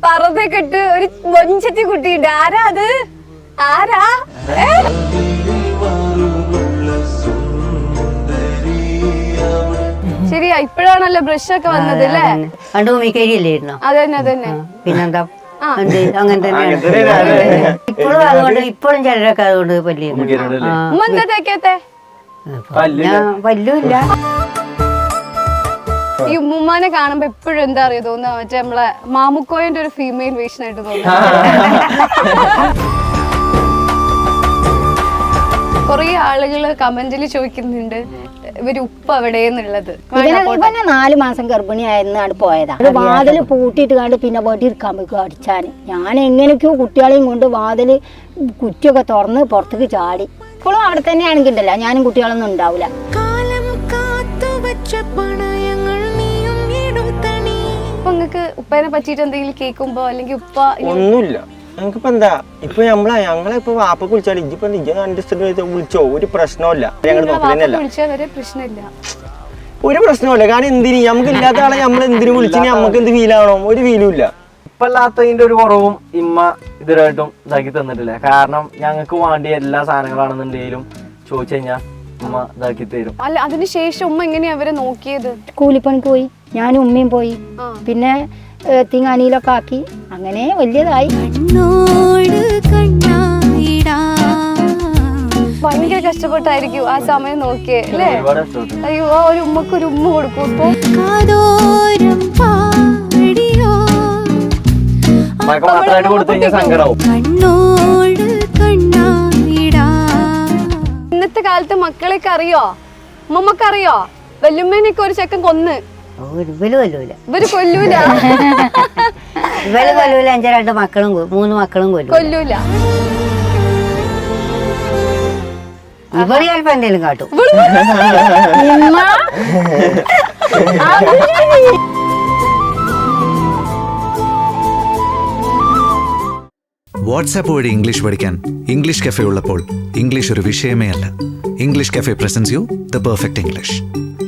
പറതൊക്കെ ഒരു മൊഞ്ചത്തി കുട്ടിയുണ്ട്. ആരാ അത്? ആരാ? ശരിയാ, ഇപ്പഴാണല്ലോ ബ്രഷ് ഒക്കെ വന്നത് അല്ലേ? അതന്നെ അതന്നെ. പിന്നെന്താ അങ്ങനെ തന്നെയാണ് ഇപ്പോഴും. അതുകൊണ്ട് ഇപ്പോഴും ചിലരൊക്കെ അതുകൊണ്ട് എന്താ തേക്കാത്തെ? പല്ലുമില്ല. ഈ ഉമ്മാനെ കാണുമ്പോ എപ്പോഴും എന്താ അറിയാ തോന്നുക, മറ്റേ നമ്മളെ മാമുക്കോയന്റെ ഒരു ഫീമെയിൽ വേഷൻ ആയിട്ട് തോന്നുന്നു. കൊറേ ആളുകള് കമന്റിൽ ചോദിക്കുന്നുണ്ട് ഇവര് ഉപ്പ എവിടെയെന്നുള്ളത്. 4 മാസം ഗർഭിണിയായിരുന്നു പോയതാ. വാതില് പൂട്ടിയിട്ട് കണ്ട് പിന്നെ വടി ഇരിക്കാൻ പോയി അടിച്ചാന്. ഞാൻ എങ്ങനെയൊക്കെയോ കുട്ടികളെയും കൊണ്ട് വാതില് കുറ്റിയൊക്കെ തുറന്ന് പുറത്തേക്ക് ചാടി. ഇപ്പോഴും അവിടെ തന്നെ ആണെങ്കിണ്ടല്ലോ ഞാനും കുട്ടികളൊന്നും ഉണ്ടാവില്ല. നിങ്ങൾക്ക് ഉപ്പേനെ പറ്റിട്ട് എന്തെങ്കിലും കേൾക്കുമ്പോ അല്ലെങ്കിൽ ഉപ്പ ഒന്നുമില്ല. ഞങ്ങൾക്കിപ്പോ എന്താ ഇപ്പൊ ഞങ്ങളിപ്പോ വാപ്പ വിളിച്ചാൽ ഇജിപ്പോ വിളിച്ചോ ഒരു പ്രശ്നമില്ല. ഞങ്ങൾ ഒരു പ്രശ്നമില്ല. കാരണം എന്തിന് നമുക്ക് ഇല്ലാത്ത ആളെ നമ്മൾ എന്തിനു വിളിച്ചിന് നമുക്ക് എന്ത് ഫീൽ ആവണം? ഒരു ഫീലും ഇല്ല. ഇപ്പൊ അല്ലാത്തതിന്റെ ഒരു കുറവും ഇമ്മ ഇതുവരായിട്ടും ഇതാക്കി തന്നിട്ടില്ല. കാരണം ഞങ്ങൾക്ക് വേണ്ടി എല്ലാ സാധനങ്ങളാണെന്നുണ്ടെങ്കിലും ചോദിച്ചു കഴിഞ്ഞാൽ ഉമ്മ ഇതാക്കി തരും. അല്ല, അതിനുശേഷം ഉമ്മ എങ്ങനെയാ അവരെ നോക്കിയത്? കൂലിപ്പണിക്ക് പോയി, ഞാനും ഉമ്മയും പോയി. പിന്നെ തിങ്ങാനിയിലൊക്കെ ആക്കി അങ്ങനെ വലിയതായി. ഭയങ്കര കഷ്ടപ്പെട്ടായിരിക്കും ആ സമയം നോക്കിയേ അല്ലേ? അയ്യോ, ആ ഒരു ഉമ്മക്ക് ഒരു ഉമ്മ കൊടുക്കും. ഇന്നത്തെ കാലത്ത് മക്കളെയൊക്കെ അറിയോ? ഉമ്മക്കറിയോ? വല്യമ്മേനൊക്കെ ഒരു ചെക്കൻ കൊന്ന്. ഇവര് കൊല്ലൂല. ഇവര് കൊല്ലൂല. ഇവര് കൊല്ലൂല. 2 മക്കളും 3 മക്കളും കൊല്ലൂല. ഇവള് ചിലപ്പോ എന്തെങ്കിലും കാട്ടും. വാട്സാപ്പ് വഴി ഇംഗ്ലീഷ് പഠിക്കാൻ ഇംഗ്ലീഷ് കഫേ ഉള്ളപ്പോൾ ഇംഗ്ലീഷ് ഒരു വിഷയമേ അല്ല. English cafe presents you the perfect English.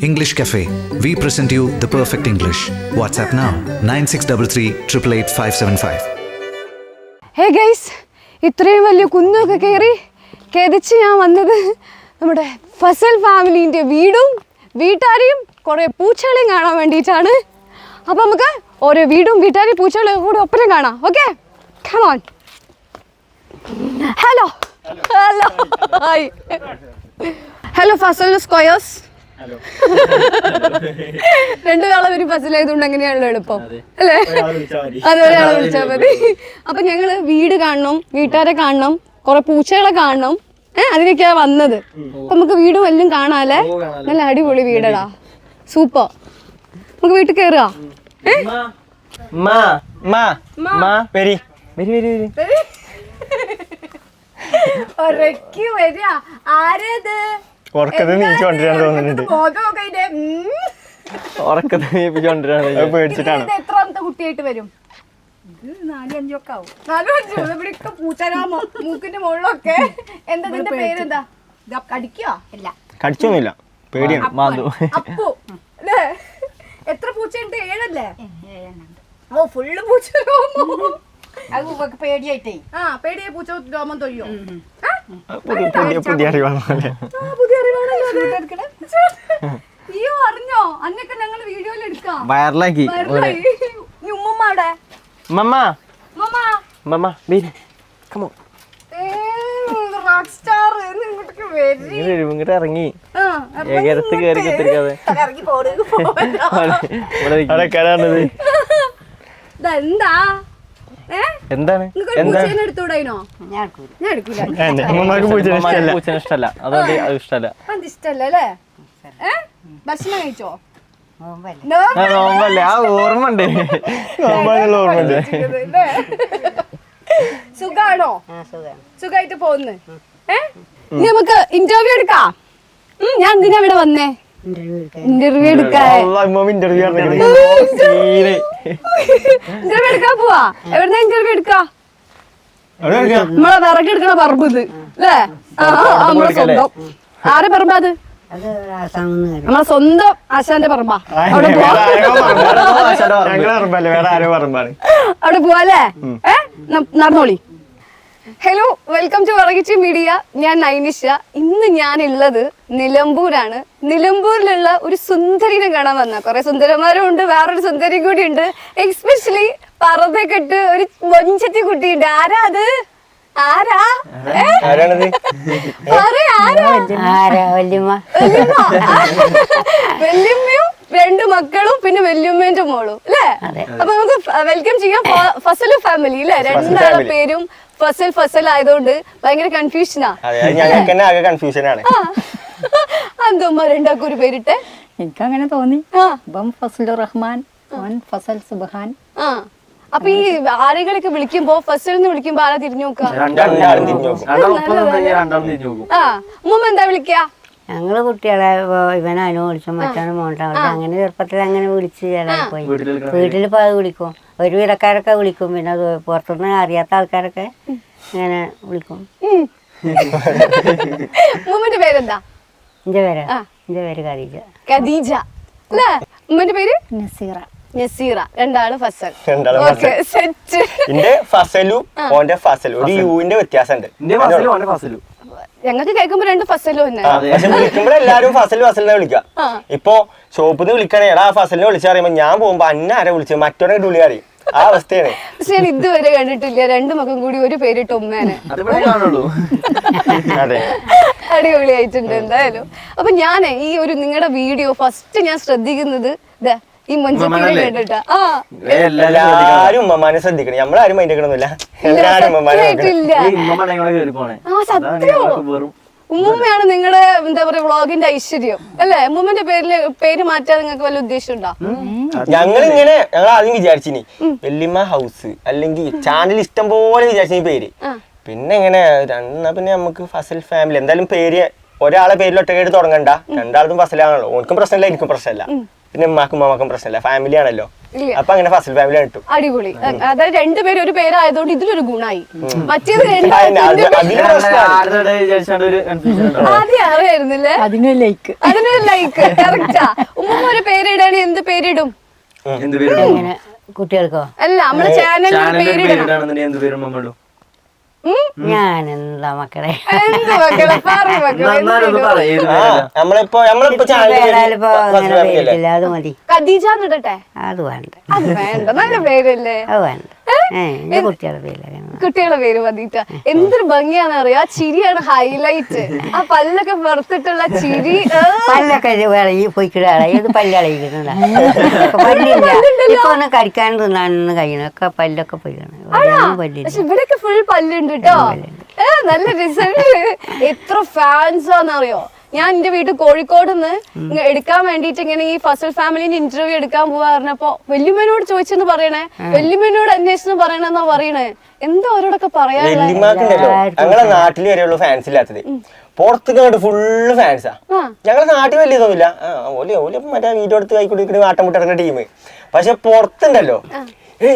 English cafe, we present you the perfect English. WhatsApp now 9633888575. Hey guys, ഇത്രയും വലിയ കുന്നൊക്കെ കയറി കെതിച്ച് ഞാൻ വന്നത് നമ്മുടെ ഫസൽ ഫാമിലിൻ്റെ വീടും വീട്ടാരെയും കുറേ പൂച്ചകളെയും കാണാൻ വേണ്ടിയിട്ടാണ്. അപ്പം നമുക്ക് ഓരോ വീടും വീട്ടാരെയും പൂച്ചകളെയും കൂടെ ഒപ്പരം കാണാം. Okay, come on. Hello hello hi. Hello Fazal squares. രണ്ടുപേരാളെ ഒരു ഫസലായതുകൊണ്ട് അങ്ങനെയാണല്ലോ എളുപ്പം അല്ലേ? അത് ഒരാളെ വിളിച്ചാൽ മതി. അപ്പൊ ഞങ്ങള് വീട് കാണണം, വീട്ടുകാരെ കാണണം, കുറെ പൂച്ചകളെ കാണണം. അതിനൊക്കെയാ വന്നത്. അപ്പൊ നമുക്ക് വീടും എല്ലാം കാണാല്ലേ? നല്ല അടിപൊളി വീടടാ, സൂപ്പർ. നമുക്ക് വീട്ടിൽ കയറുക. ആരത് എത്രാമത്തെ കുട്ടിയായിട്ട് വരും? 4-5 ഒക്കെ ആവും. 4-5 ഇവിടെയൊക്കെ പൂച്ചരാമോ മൂക്കിന്റെ മുകളിലൊക്കെ. എന്താ നിന്റെ പേരെന്താ? കടിക്കോ? അല്ല, കടിച്ചൊന്നുമില്ല, പേടിയാണ്. അപ്പു അല്ലേ? എത്ര പൂച്ചയുണ്ട്? 7 അല്ലേ? ഓ, ഫുള്ള് പൂച്ചരാമോ. അത് പേടിയായിട്ടേ. പേടിയായി പൂച്ച രോമം തൊഴിയോ? പുതിയ അറിവാണോ? പുതിയ അറിവാണല്ലോ. അയ്യോ, അറിഞ്ഞോ? അന്നൊക്കെ ഞങ്ങൾ വീഡിയോയിൽ എടുക്കാം. വയറിലാക്കി. ഉമ്മ അവിടെ ഇങ്ങോട്ട് ഇറങ്ങി ഏകരത്ത് കയറി കുത്തിരിക്കാതെ എന്താണ് എടുത്തൂടായിനോ? പൂച്ചനെ ഇഷ്ടല്ല, അതുകൊണ്ട് അത് ഇഷ്ടല്ല. ഇഷ്ടല്ല അല്ലേ? ഭക്ഷണം കഴിച്ചോ? നോമ്പല്ലേ? ആ ഓർമ്മ ഉണ്ട്. സുഖാണോ? സുഖായിട്ട് പോകുന്നു. നമുക്ക് ഇന്റർവ്യൂ എടുക്കാം. ഞാൻ എന്തിനാ ഇവിടെ വന്നേ? ഇന്റർവ്യൂ എടുക്കാൻ പോവാ. എവിടുന്ന ഇന്റർവ്യൂ എടുക്കാ? നമ്മളെ വിറകെടുക്കണ പറമ്പ് ഇത് അല്ലേ? നമ്മളെ സ്വന്തം. ആരെ പറമ്പാ അത്? അത് ആസാമെന്ന് വരും. നമ്മളെ സ്വന്തം ആശാന്റെ പറമ്പാ. അവിടെ പോവാ, ഞങ്ങളെ പറമ്പല്ലേ, വേറെ ആരോ പറമ്പാണ്. അവിടെ പോവാല്ലേ? നടന്നോളി. ഹലോ, വെൽക്കം ടു വറഗിറ്റി മീഡിയ. ഞാൻ നൈനിഷ. ഇന്ന് ഞാനുള്ളത് നിലമ്പൂരാണ്. നിലമ്പൂരിലുള്ള ഒരു സുന്ദരിനെ കാണാൻ വന്ന. കുറെ സുന്ദരന്മാരും ഉണ്ട്, വേറൊരു സുന്ദരി കൂടി ഉണ്ട്. എക്സ്പെഷ്യലി പറതൊക്കെ ഇട്ട് ഒരു മൊഞ്ചത്തി കുട്ടിയുണ്ട്. ആരാ അത്? ആരാ? ആരാണത്? ആരാ? വല്യമ്മ. വല്യമ്മയും 2 മക്കളും പിന്നെ വല്യമ്മേന്റെ മോളും അല്ലേ? അപ്പൊ നമുക്ക് വെൽക്കം ചെയ്യാം ഫസലു ഫാമിലി അല്ലേ? 2 പേരും ഫസൽ ആയതുകൊണ്ട് ഭയങ്കര കൺഫ്യൂഷനാ. ഞങ്ങൾക്ക് തന്നെ ആകെ കൺഫ്യൂഷൻ ആണ്. അന്തമ്മ 2 ഒരു പേരിട്ടെ? എനിക്കങ്ങനെ തോന്നി. ഇപ്പം ഫസലുർ റഹ്മാൻ, ഫസൽ സുബ്ഹാൻ. അപ്പൊ ഈ ആരെകളൊക്കെ വിളിക്കുമ്പോ ഫസൽ വിളിക്കുമ്പോ ആരാ തിരിഞ്ഞു നോക്കുക? രണ്ടാളും തിരിഞ്ഞു നോക്കും. ഉമ്മ എന്താ വിളിക്കാ? ഞങ്ങള് കുട്ടികളെ ഇവനാനോ വിളിച്ചു, മറ്റാണ് മോണ്ടാ വിളിച്ചു. അങ്ങനെ ചെറുപ്പത്തിൽ അങ്ങനെ വിളിച്ച് ചില പോയി. വീട്ടിൽ പോയി വിളിക്കും. ഒരു വിടക്കാരൊക്കെ വിളിക്കും. പിന്നെ അത് പുറത്തുനിന്ന് അറിയാത്ത ആൾക്കാരൊക്കെ ഇങ്ങനെ വിളിക്കും. ഉമ്മന്റെ പേരെന്താ? എന്റെ പേര് ഖദീജ. ഖദീജ അല്ലേ? ഉമ്മന്റെ പേര് നസീറ. നസീറ. 2 ഫസൽ. Okay, set. എന്റെ ഫസലു ഓന്റെ ഫസലു ഒരു യുവിന്റെ വ്യത്യാസമുണ്ട്. ഞങ്ങൾക്ക് കേൾക്കുമ്പോ 2 ഫസലും തന്നെ. പക്ഷെ വിളിക്കുമ്പോൾ എല്ലാരും ഫസലിനെ വിളിക്കാം. ഇപ്പൊ ഷോപ്പിൽ നിന്ന് വിളിക്കണേ, എടാ ഫസലിനെ വിളിച്ചറിയുമ്പോ ഞാൻ പോകുമ്പോ അന്ന ആരെ വിളിച്ചു, മറ്റോടെ വിളി അറിയും. ആ അവസ്ഥയാണ്. പക്ഷെ ഞാൻ ഇതുവരെ കണ്ടിട്ടില്ല 2 മക്കളും കൂടി ഒരു പേരിട്ട് ഉമ്മേനെ. അതെ, അടിപൊളിയായിട്ടുണ്ട് എന്തായാലും. അപ്പൊ ഞാനേ ഈ ഒരു നിങ്ങളുടെ വീഡിയോ ഫസ്റ്റ് ഞാൻ ശ്രദ്ധിക്കുന്നത് ഈ മൊഞ്ചത്തിനെ കണ്ടിട്ടാ. എല്ലാരും ഉമ്മമാനെ ശ്രദ്ധിക്കണം. നമ്മളാരും മൈൻഡ് ആക്കണമെന്നില്ല. എല്ലാരും ഉമ്മമാനെ ഉമ്മയാണ് നിങ്ങളുടെ എന്താ പറയാ വ്ളോഗിന്റെ ഐശ്വര്യം അല്ലേ? ഉമ്മന്റെ പേര് മാറ്റാൻ നിങ്ങൾക്ക് വല്ല ഉദ്ദേശം ഉണ്ടോ? ഞങ്ങൾ ആദ്യം വിചാരിച്ചിനി വെല്ലിമ്മ ഹൗസ് അല്ലെങ്കിൽ ചാനൽ ഇഷ്ടം പോലെ വിചാരിച്ചു പേര്. പിന്നെ എങ്ങനെ പിന്നെ നമുക്ക് ഫസൽ ഫാമിലി എന്തായാലും പേര് ഒരാളെ പേരിൽ ഒറ്റക്കായിട്ട് തുടങ്ങണ്ട. 2 ഫസലാണല്ലോ. ഓർക്കും പ്രശ്നമില്ല, എനിക്കും പ്രശ്നമില്ല. പിന്നെ ഉമ്മാക്കും ഉമ്മാക്കും പ്രശ്നമില്ല, ഫാമിലി ആണല്ലോ. അപ്പൊ അങ്ങനെ ഫസൽ ഫാമിലി കിട്ടും. അടിപൊളി. അതായത് 2 പേരും ഒരു പേരായതുകൊണ്ട് ഇതിലൊരു ഗുണായി. മറ്റേത് ആദ്യം അറിയായിരുന്നില്ലേ? അതിനൊരു ലൈക്ക് കറക്റ്റാ. ഉമ്മ ഒരു പേരിടാണ്, എന്ത് പേരിടും? കുട്ടികൾക്കോ? അല്ല, നമ്മളെ ചാനലിന് പേരിടണം. ഞാനെന്താ മക്കളെ, നമ്മളിപ്പോ അത് മതി. ഖദീജ ഇടട്ടെ? അത് വേണ്ട, അത് വേണ്ട. നല്ല പേരല്ലേ? അത് വേണ്ട. കുട്ടികളുടെ പേരില്ല. കുട്ടികളുടെ പേര് മതിട്ട. എന്തൊരു ഭംഗിയാന്ന് അറിയോ? ആ ചിരിയാണ് ഹൈലൈറ്റ്. ആ പല്ലൊക്കെ വെറുത്തിട്ടുള്ള ചിരി. പല്ലൊക്കെ പോയിക്കിടാളെ, ഏത് പല്ലളയിക്കുന്നുണ്ട്. പല്ലില്ല ഇപ്പൊ ഒന്ന് കടിക്കാൻ തിന്നാനൊന്നും കഴിയണം. ഒക്കെ പല്ലൊക്കെ പോയിക്കണം. പക്ഷെ ഇവിടെയൊക്കെ ഫുൾ പല്ലുണ്ട് കേട്ടോ. നല്ല റിസൾട്ട്. എത്ര ഫാൻസാന്നറിയോ? ഞാൻ എന്റെ വീട്ടിൽ കോഴിക്കോട് നിന്ന് എടുക്കാൻ വേണ്ടിട്ട് ഇങ്ങനെ ഈ ഫസൽ ഫാമിലിന്റെ ഇന്റർവ്യൂ എടുക്കാൻ പോവാ പറഞ്ഞപ്പോ വല്യമ്മനോട് ചോദിച്ചെന്ന് പറയണേ, വല്യമ്മനോട് അന്വേഷിച്ചെന്ന് പറയണെന്നാ പറയണേ. എന്താ അവരോടൊക്കെ പറയാനുള്ളത്? ഞങ്ങളെ നാട്ടിൽ വരെയുള്ള ഫാൻസ് ഇല്ലാത്തത്. പുറത്ത് ഫുള്ള് ഫാൻസാ. ഞങ്ങളെ നാട്ടിൽ വലിയ തോന്നില്ല. ഓല് മറ്റേ വീഡിയോ എടുത്ത് കൈക്കൂടി ആട്ടം മുട്ടിറങ്ങുന്ന ടീം. പക്ഷെ പുറത്തുണ്ടല്ലോ,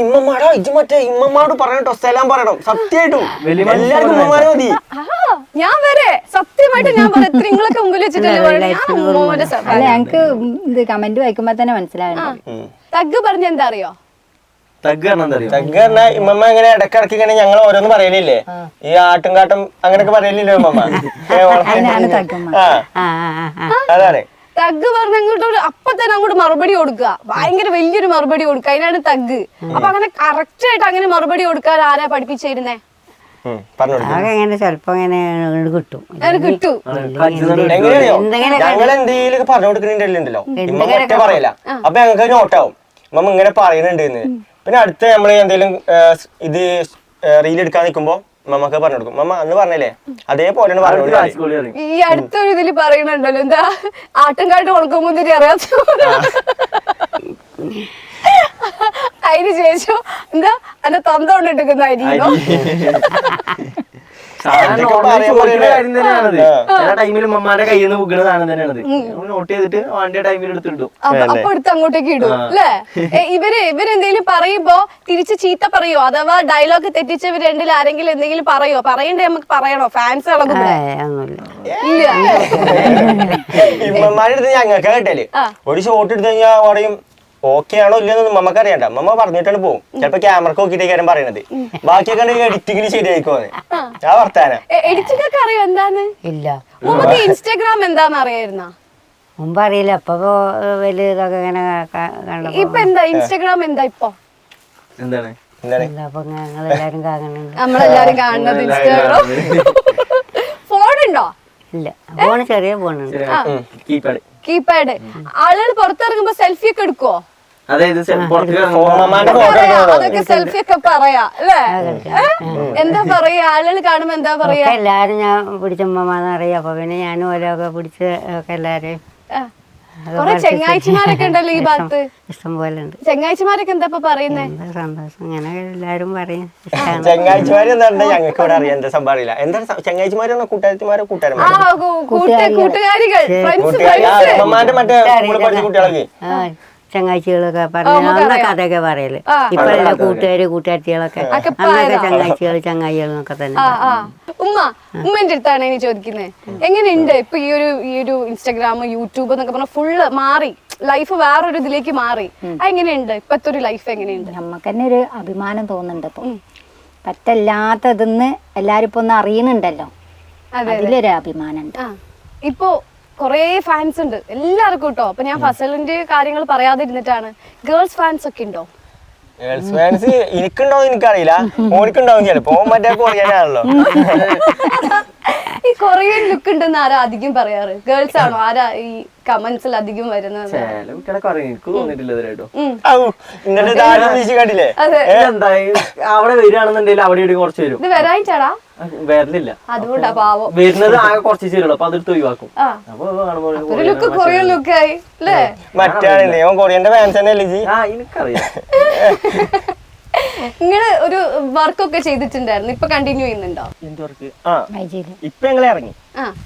ഇമ്മമാടാ ഇത് മറ്റേ ഇമ്മമാട് പറയണോ, സ്ഥലം പറയണം. സത്യമായിട്ടും എല്ലാവർക്കും ഉമ്മമാരെ മതി. ഞാൻ വരെ സത്യമായിട്ട് ഞാൻ പറയാം. നിങ്ങളൊക്കെ മുമ്പിൽ വെച്ചിട്ടല്ലേ ഞങ്ങക്ക് ഇത് കമന്റ് വായിക്കുമ്പോ തന്നെ മനസ്സിലായിരുന്നു. തഗ് പറഞ്ഞ എന്താ അറിയോ? തഗ് പറഞ്ഞാ ഇമ്മമ്മ ഇങ്ങനെ ഇടക്കിടക്ക് ഇങ്ങനെ ഞങ്ങൾ ഓരോന്ന് പറയലില്ലേ, ഈ ആട്ടും കാട്ടും അങ്ങനെയൊക്കെ പറയലില്ലേ ഇമ്മമ്മ? അതാണ് തഗ് പറഞ്ഞ അങ്ങോട്ട് അപ്പൊ തന്നെ അങ്ങോട്ട് മറുപടി കൊടുക്കുക. ഭയങ്കര വലിയൊരു മറുപടി കൊടുക്കുക. അതിനാണ് തഗ്. അപ്പൊ അങ്ങനെ കറക്റ്റ് ആയിട്ട് അങ്ങനെ മറുപടി കൊടുക്കാൻ ആരാ പഠിപ്പിച്ചിരുന്നേ? അങ്ങനെ ചെലപ്പോ ഇങ്ങനെ കിട്ടും. കിട്ടും. ഞങ്ങൾ എന്തെങ്കിലും പറഞ്ഞു കൊടുക്കുന്നുണ്ടല്ലോ, ഇമ്മ ഒറ്റ പറയല. അപ്പൊ ഞങ്ങൾക്ക് നോട്ടാവും ഇമ്മ ഇങ്ങനെ പറയുന്നുണ്ട്. പിന്നെ അടുത്ത നമ്മള് എന്തെങ്കിലും ഇത് റീൽ എടുക്കാൻ നിൽക്കുമ്പോ മമ്മക്ക് പറഞ്ഞു കൊടുക്കും. മമ്മ അന്ന് പറഞ്ഞല്ലേ അതേപോലെയാണ് പറഞ്ഞു. ഈ അടുത്തൊരു ഇതില് പറയണുണ്ടല്ലോ, എന്താ ആട്ടുംകാട്ട് ഉണക്കമുന്തിരി അറിയാത്ത അതിന് ശേഷം എന്താ അതിന്റെ തൊണ്ട കൊണ്ടിട്ടിരിക്കുന്ന അരിയോ. കാര്യം തന്നെയാണത്. ചില ടൈമിൽ ഉമ്മമാരുടെ കയ്യിൽ നിന്ന് ഉഗ്ഗണ സാധനം തന്നെയാണത്. നോട്ട് ചെയ്തിട്ട് വേണ്ട ടൈമിൽ എടുത്തിടും. അപ്പൊ എടുത്ത് അങ്ങോട്ടേക്ക് ഇടും അല്ലേ? ഇവരെന്തെങ്കിലും പറയുമ്പോ തിരിച്ച് ചീത്ത പറയോ, അഥവാ ഡയലോഗ് തെറ്റിച്ചവർ രണ്ടിൽ ആരെങ്കിലും എന്തെങ്കിലും പറയോ? പറയണ്ടേ, നമുക്ക് പറയണോ? ഫാൻസ് ഇളകുമ്പോ ഇല്ല. ഇമ്മമാരുടെ അടുത്ത് ഞങ്ങൾക്ക് കേട്ടല് ഒരു ഷോട്ട് എടുത്തു കഴിഞ്ഞാൽ പറയും ഓക്കെ ആണോ ഇല്ലെന്നൊന്നും നമ്മക്ക് അറിയണ്ട. മമ്മ പറഞ്ഞിട്ടാണ് പോകും. ചിലപ്പോ ക്യാമറക്ക് നോക്കിയിട്ടേക്കാരും പറയണത്. ബാക്കിയൊക്കെ എഡിറ്റിങ്ങിന് ശരിയായിക്കോന്ന് ആ വർത്താനം. എഡിറ്റിംഗ് ഒക്കെ അറിയോ എന്താന്ന്? ഇല്ല. നമുക്ക് ഇൻസ്റ്റാഗ്രാം എന്താന്ന് അറിയായിരുന്ന? മുമ്പ് അറിയില്ല. അപ്പൊ വലിയ ഇതൊക്കെ ഇങ്ങനെ കണ്ടപ്പോ ഇപ്പൊ എന്താ ഇൻസ്റ്റാഗ്രാം എന്താ ഇപ്പൊ? എന്താണ് അപ്പൊ ഞങ്ങളെല്ലാരും കാണുന്നുണ്ട്. നമ്മളെല്ലാരും കാണുന്നത് ഇൻസ്റ്റാഗ്രാം. ഫോണുണ്ടോ? ഇല്ല, ഫോണ് ചെറിയ ഫോണുണ്ട്. കീപാഡ്. ആളുകൾ പുറത്തിറങ്ങുമ്പോ സെൽഫി ഒക്കെ എടുക്കുവോ? അതായത് അതൊക്കെ സെൽഫി ഒക്കെ പറയാ അല്ലേ? എന്താ പറയാ ആളുകൾ കാണുമ്പോ എന്താ പറയാ? എല്ലാരും ഞാൻ പിടിച്ച ഉമ്മമാന്ന് അറിയാം. അപ്പൊ പിന്നെ ഞാനും ഓരോക്കെ പിടിച്ച് ഒക്കെ എല്ലാരെയും കൊറേ ചെങ്ങാഴ്ചമാരൊക്കെ ഉണ്ടല്ലോ ഈ ഭാഗത്ത്, ഇഷ്ടം പോലെ ഉണ്ട്. ചെങ്ങാഴ്ചമാരൊക്കെ എന്താ ഇപ്പൊ പറയുന്നേ? സന്തോഷം, അങ്ങനെ എല്ലാരും പറയും. ചെങ്ങാഴ്ചമാര് എന്താ ഞങ്ങൾക്ക് ഇവിടെ അറിയാം. എന്താ സംഭവം അറിയില്ല. എന്താ ചെങ്ങാഴ്ചമാരാണോ കൂട്ടുകാരിമാരോ കൂട്ടുകാരികൾ, അമ്മമാരുടെ മറ്റേ സ്കൂളിൽ പഠിച്ച കുട്ടികളൊക്കെ ചങ്ങാഴ്ചകളൊക്കെ പറഞ്ഞ കഥയൊക്കെ പറയല്. ഇപ്പഴല്ല കൂട്ടുകാരികളൊക്കെ അന്നൊക്കെ ചങ്ങാഴ്ചകളൊക്കെ തന്നെ. ഉമ്മന്റെ അടുത്താണ് ഇനി ചോദിക്കുന്നത്. എങ്ങനെയുണ്ട് ഇപ്പൊ ഈ ഒരു ഇൻസ്റ്റാഗ്രാം, യൂട്യൂബ് എന്നൊക്കെ പറഞ്ഞ ഫുള്ള് മാറി, ലൈഫ് വേറൊരു ഇതിലേക്ക് മാറി. എങ്ങനെയുണ്ട് ഇപ്പത്തെ ഒരു ലൈഫ്? എങ്ങനെയുണ്ട്? നമുക്ക് തന്നെ ഒരു അഭിമാനം തോന്നുന്നുണ്ട്. ഇപ്പൊ പറ്റല്ലാത്തതെന്ന് എല്ലാരും ഇപ്പൊ ഒന്ന് അറിയണുണ്ടല്ലോ, അതിലൊരു അഭിമാനം ഉണ്ട്. ഇപ്പൊ കൊറേ ഫാൻസ് ഉണ്ട് എല്ലാവർക്കും കേട്ടോ. അപ്പൊ ഞാൻ ഫസലിന്റെ കാര്യങ്ങൾ പറയാതിരുന്നിട്ടാണ്. ഗേൾസ് ഫാൻസ് ഒക്കെ ഉണ്ടോ? ഗേൾസ് ഫാൻസ് എനിക്കുണ്ടോന്ന് എനിക്കറിയില്ല. ഓനിക്കുണ്ടാവും ചിലപ്പോ. മറ്റേ കൊറിയനാണല്ലോ. ഈ കൊറിയൻ ലുക്ക് ഉണ്ടെന്ന് ആരാ അധികം പറയാറ്? ഗേൾസ് ആണോ? ആരാ ഈ കമന്റ്സിൽ അധികം വരുന്നത്? കണ്ടില്ലേ? അവിടെ വരികയാണെന്നുണ്ടെങ്കിൽ അവിടെ കുറച്ച് വരും. ഇത് വരായിട്ടാടാ വരലില്ല. അതുകൊണ്ടാ പാവം. വരുന്നത് ആകെ കുറച്ച് ചേരുള്ളൂ. അപ്പൊ അതെടുത്ത് ഒഴിവാക്കും. ഒരു ലുക്ക് കൊറിയൻ ലുക്കായി അല്ലേ? മറ്റാണല്ലേ കൊറിയന്റെ ഫാൻസ് തന്നെ അല്ലേ? എനിക്കറിയാം. നിങ്ങള് ഒരു വർക്കൊക്കെ ചെയ്തിട്ടുണ്ടായിരുന്നു, ഇപ്പൊ കണ്ടിന്യൂ ചെയ്യുന്നുണ്ടോ? ഇപ്പൊ ഞങ്ങൾ ഇറങ്ങി,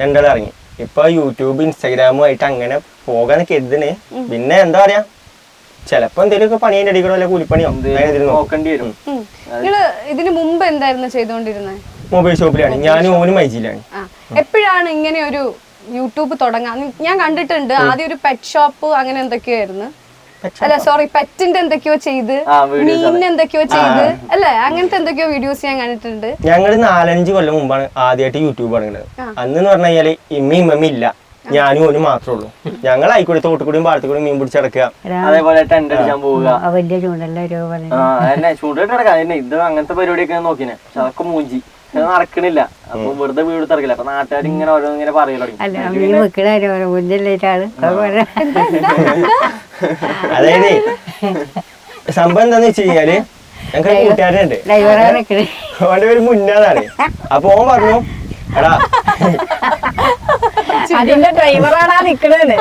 രണ്ടാളും ഇറങ്ങി. ഇപ്പൊ യൂട്യൂബ് ഇൻസ്റ്റാഗ്രാമും ആയിട്ട് അങ്ങനെ പോകാനൊക്കെ എഴുതണേ. പിന്നെ എന്താ പറയാ, ചിലപ്പോ എന്തെങ്കിലും പണിയുടെ അടിക്കണോ അല്ലെ കൂലിപ്പണിയോ നോക്കേണ്ടി വരും. നിങ്ങള് ഇതിന് മുമ്പ് എന്തായിരുന്നു ചെയ്തോണ്ടിരുന്നത്? മൊബൈൽ ഷോപ്പിലാണ്. ഞാനും ഓനും മൈജിയിലാണ്. എപ്പോഴാണ് ഇങ്ങനെ ഒരു യൂട്യൂബ് തുടങ്ങാൻ? ഞാൻ കണ്ടിട്ടുണ്ട് ആദ്യം ഒരു പെറ്റ് ഷോപ്പ് അങ്ങനെ എന്തൊക്കെയായിരുന്നു. അല്ല സോറി, പെറ്റിന്റെ എന്തൊക്കെയോ ചെയ്ത്, മീനിന് എന്തൊക്കെയോ ചെയ്ത് അല്ലെ, അങ്ങനത്തെ എന്തൊക്കെയോ വീഡിയോസ് ഞാൻ കണ്ടിട്ടുണ്ട്. ഞങ്ങള് 4-5 കൊല്ലം മുമ്പാണ് ആദ്യമായിട്ട് യൂട്യൂബ് തുടങ്ങുന്നത്. അന്ന് പറഞ്ഞു കഴിഞ്ഞാല് ഇമ്മ ഇല്ല, ഞാനും ഓന് മാത്രമേ ഉള്ളൂ. ഞങ്ങൾ ആയിക്കൂടി തോട്ടുകൂടിയും പാടത്തുകൂടിയും മീൻ പിടിച്ചിടക്കുക, അതേപോലെ ടെന്റ് അടിച്ചാൻ പോവുക. വലിയ ചൂണ്ടല്ല ചൂണ്ടിട്ട് കിടക്കാം. ഇത് അങ്ങനത്തെ പരിപാടിയൊക്കെ നോക്കിനെ. പക്ഷെ അതൊക്കെ മൂഞ്ചി നടക്കണില്ല. അപ്പൊ വെറുതെ വീട് തിറക്കില്ല. അപ്പൊ നാട്ടുകാർ ഇങ്ങനെ ഓരോന്നിങ്ങനെ പറയൽ തുടങ്ങി. അതായത് സംഭവം എന്താന്ന് വെച്ച് കഴിഞ്ഞാല് ഞങ്ങൾക്ക് കൂട്ടുകാരുണ്ട്, ഓന്റെ പേര് മുന്നാതാണ്. അപ്പൊ ഓൻ പറഞ്ഞു എടാ അതിന്റെ ഡ്രൈവറാണാ നിക്കണത്.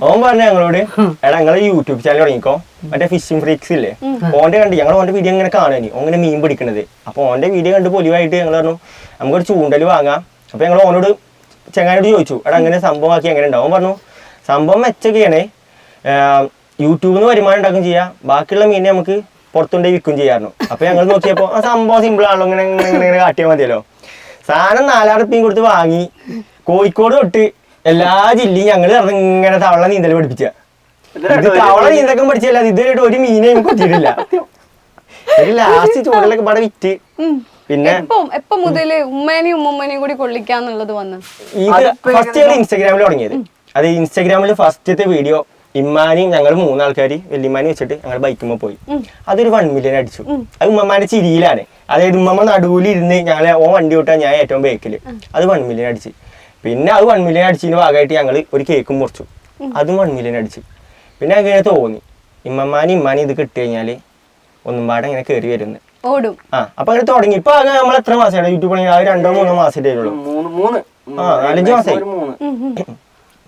ഓൻ പറഞ്ഞു ഞങ്ങളോട് എടാ ഞങ്ങള് യൂട്യൂബ് ചാനൽ തുടങ്ങിക്കോ, മറ്റേ ഫിഷിംഗ് ഫ്രീക്സ് ഇല്ലേ, ഓന്റെ കണ്ട് ഞങ്ങൾ ഓന്റെ വീഡിയോ ഇങ്ങനെ കാണുനി, ഓങ്ങനെ മീൻ പിടിക്കണത്. അപ്പൊ ഓന്റെ വീഡിയോ കണ്ട് പൊലിവായിട്ട് ഞങ്ങൾ പറഞ്ഞു നമുക്കൊരു ചൂണ്ടല് വാങ്ങാം. അപ്പൊ ഞങ്ങൾ ഓനോട് ചെങ്ങാനോട് ചോദിച്ചു എടാ അങ്ങനെ സംഭവം ആക്കി എങ്ങനെ ഉണ്ടാവും? പറഞ്ഞു സംഭവം മെച്ചൊക്കെയാണ്, യൂട്യൂബിൽ നിന്ന് വരുമാനം ഉണ്ടാക്കും ചെയ്യാം, ബാക്കിയുള്ള മീനെ നമുക്ക് പുറത്തുകൊണ്ടേ വിൽക്കും ചെയ്യാറുണ്ട്. അപ്പൊ ഞങ്ങൾ നോക്കിയപ്പോ ആ സംഭവം സിമ്പിൾ ആണല്ലോ, ഇങ്ങനെ ഇങ്ങനെ കാട്ടിയാൽ മതിയല്ലോ. സാധനം 4-6 ഉറുപ്പിക കൊടുത്ത് വാങ്ങി കോഴിക്കോട് തൊട്ട് എല്ലാ ജില്ലയും ഞങ്ങൾ ഇങ്ങനെ തവള നീന്തൽ പഠിപ്പിച്ച. ഇത് തവള നീന്തക്കം പഠിച്ചല്ല, ഇതുവരെയായിട്ട് ഒരു മീനെ കൊത്തിയിട്ടില്ല. ലാസ്റ്റ് ചൂടലൊക്കെ പടം വിറ്റ്. പിന്നെ എപ്പോ മുതല് ഉമ്മേനെയും ഉമ്മമ്മനെയും കൂടി കൊള്ളിക്കാന്നുള്ളത് വന്ന് ഇത് ഫസ്റ്റ് ഞങ്ങൾ ഇൻസ്റ്റാഗ്രാമിൽ തുടങ്ങിയത്. അത് ഇൻസ്റ്റാഗ്രാമിൽ ഫസ്റ്റത്തെ വീഡിയോ ഇമ്മാനെയും ഞങ്ങൾ 3 ആൾക്കാര് വെല്ലിമാനെ വെച്ചിട്ട് ഞങ്ങൾ ബൈക്കുമ്പോൾ പോയി. അതൊരു 1 മില്യൺ അടിച്ചു. അത് ഉമ്മമാന്റെ ചിരിയിലാണ്. അതായത് ഉമ്മമ്മ നടുവിലിരുന്ന് ഞങ്ങളെ ഓൻ വണ്ടി ഓട്ടാൻ ഞാൻ ഏറ്റവും ബേക്കില്. അത് 1 മില്യൺ അടിച്ച്. പിന്നെ അത് 1 മില്യൺ അടിച്ചതിന് ഭാഗമായിട്ട് ഞങ്ങൾ ഒരു കേക്കും മുറിച്ചു, അതും 1 മില്യൺ അടിച്ച്. പിന്നെ അങ്ങനെ തോന്നി ഇമ്മാനും ഇത് കിട്ടി കഴിഞ്ഞാല് ഒന്നും പാടെ ഇങ്ങനെ കയറി വരുന്നത് ഓടും. അപ്പൊ അങ്ങനെ തുടങ്ങി. ഇപ്പൊ നമ്മൾ എത്ര മാസമാണ് യൂട്യൂബ് തുടങ്ങി? 2-3 മാസമേ ഉള്ളൂ. 4-5 മാസമായി.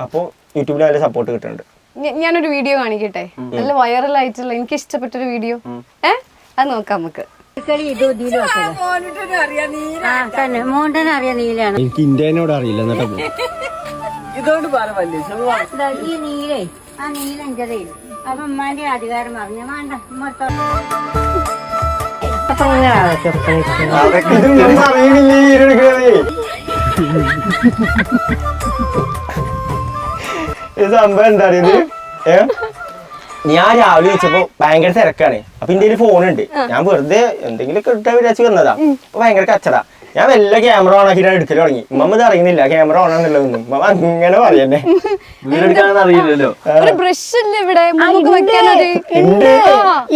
അപ്പൊ യൂട്യൂബിൽ നല്ല സപ്പോർട്ട് കിട്ടുന്നുണ്ട്. ഞാനൊരു വീഡിയോ കാണിക്കട്ടെ, നല്ല വൈറൽ ആയിട്ടുള്ള എനിക്ക് ഇഷ്ടപ്പെട്ടൊരു വീഡിയോ. അത് നോക്കാം നമുക്ക്. തന്നെ മോണ്ടനെ അറിയാം നീലാണ് എനിക്ക് ഇന്ത്യനോട് അറിയില്ല എന്നിട്ട് ഇതുകൊണ്ട് പല വലിയ ഈ നീലേ ആ നീല എഞ്ചതേ അപ്പൊ ഉമ്മാന്റെ അധികാരം പറഞ്ഞു വേണ്ട അതൊക്കെ ഇതൊന്നും അറിയണില്ലേ ഈരെടുക്കണേ ഇത് സംഭവം എന്താ അറിയത് ഞാൻ രാവിലെ വെച്ചപ്പോ ഭയങ്കര തിരക്കാണ് അപ്പൊ എന്റെ ഒരു ഫോണുണ്ട് ഞാൻ വെറുതെ എന്തെങ്കിലും കിട്ടാൻ വിചാരിച്ച് വന്നതാ അപ്പൊ ഭയങ്കര കച്ചടാ ഞാൻ വല്ല ക്യാമറ ഓൺ ആക്കി എടുക്കൽ തുടങ്ങി ഉമ്മ ഇത് അറിയുന്നില്ല ക്യാമറ ഓൺ ആണെന്നുള്ളതൊന്നും ഉമ്മ അങ്ങനെ പറയന്നെ വീടെടുക്കാണെന്ന് അറിയില്ലല്ലോ ഒരു ബ്രഷ് ഇല്ല ഇവിടെ നമുക്ക് വെക്കാനൊരു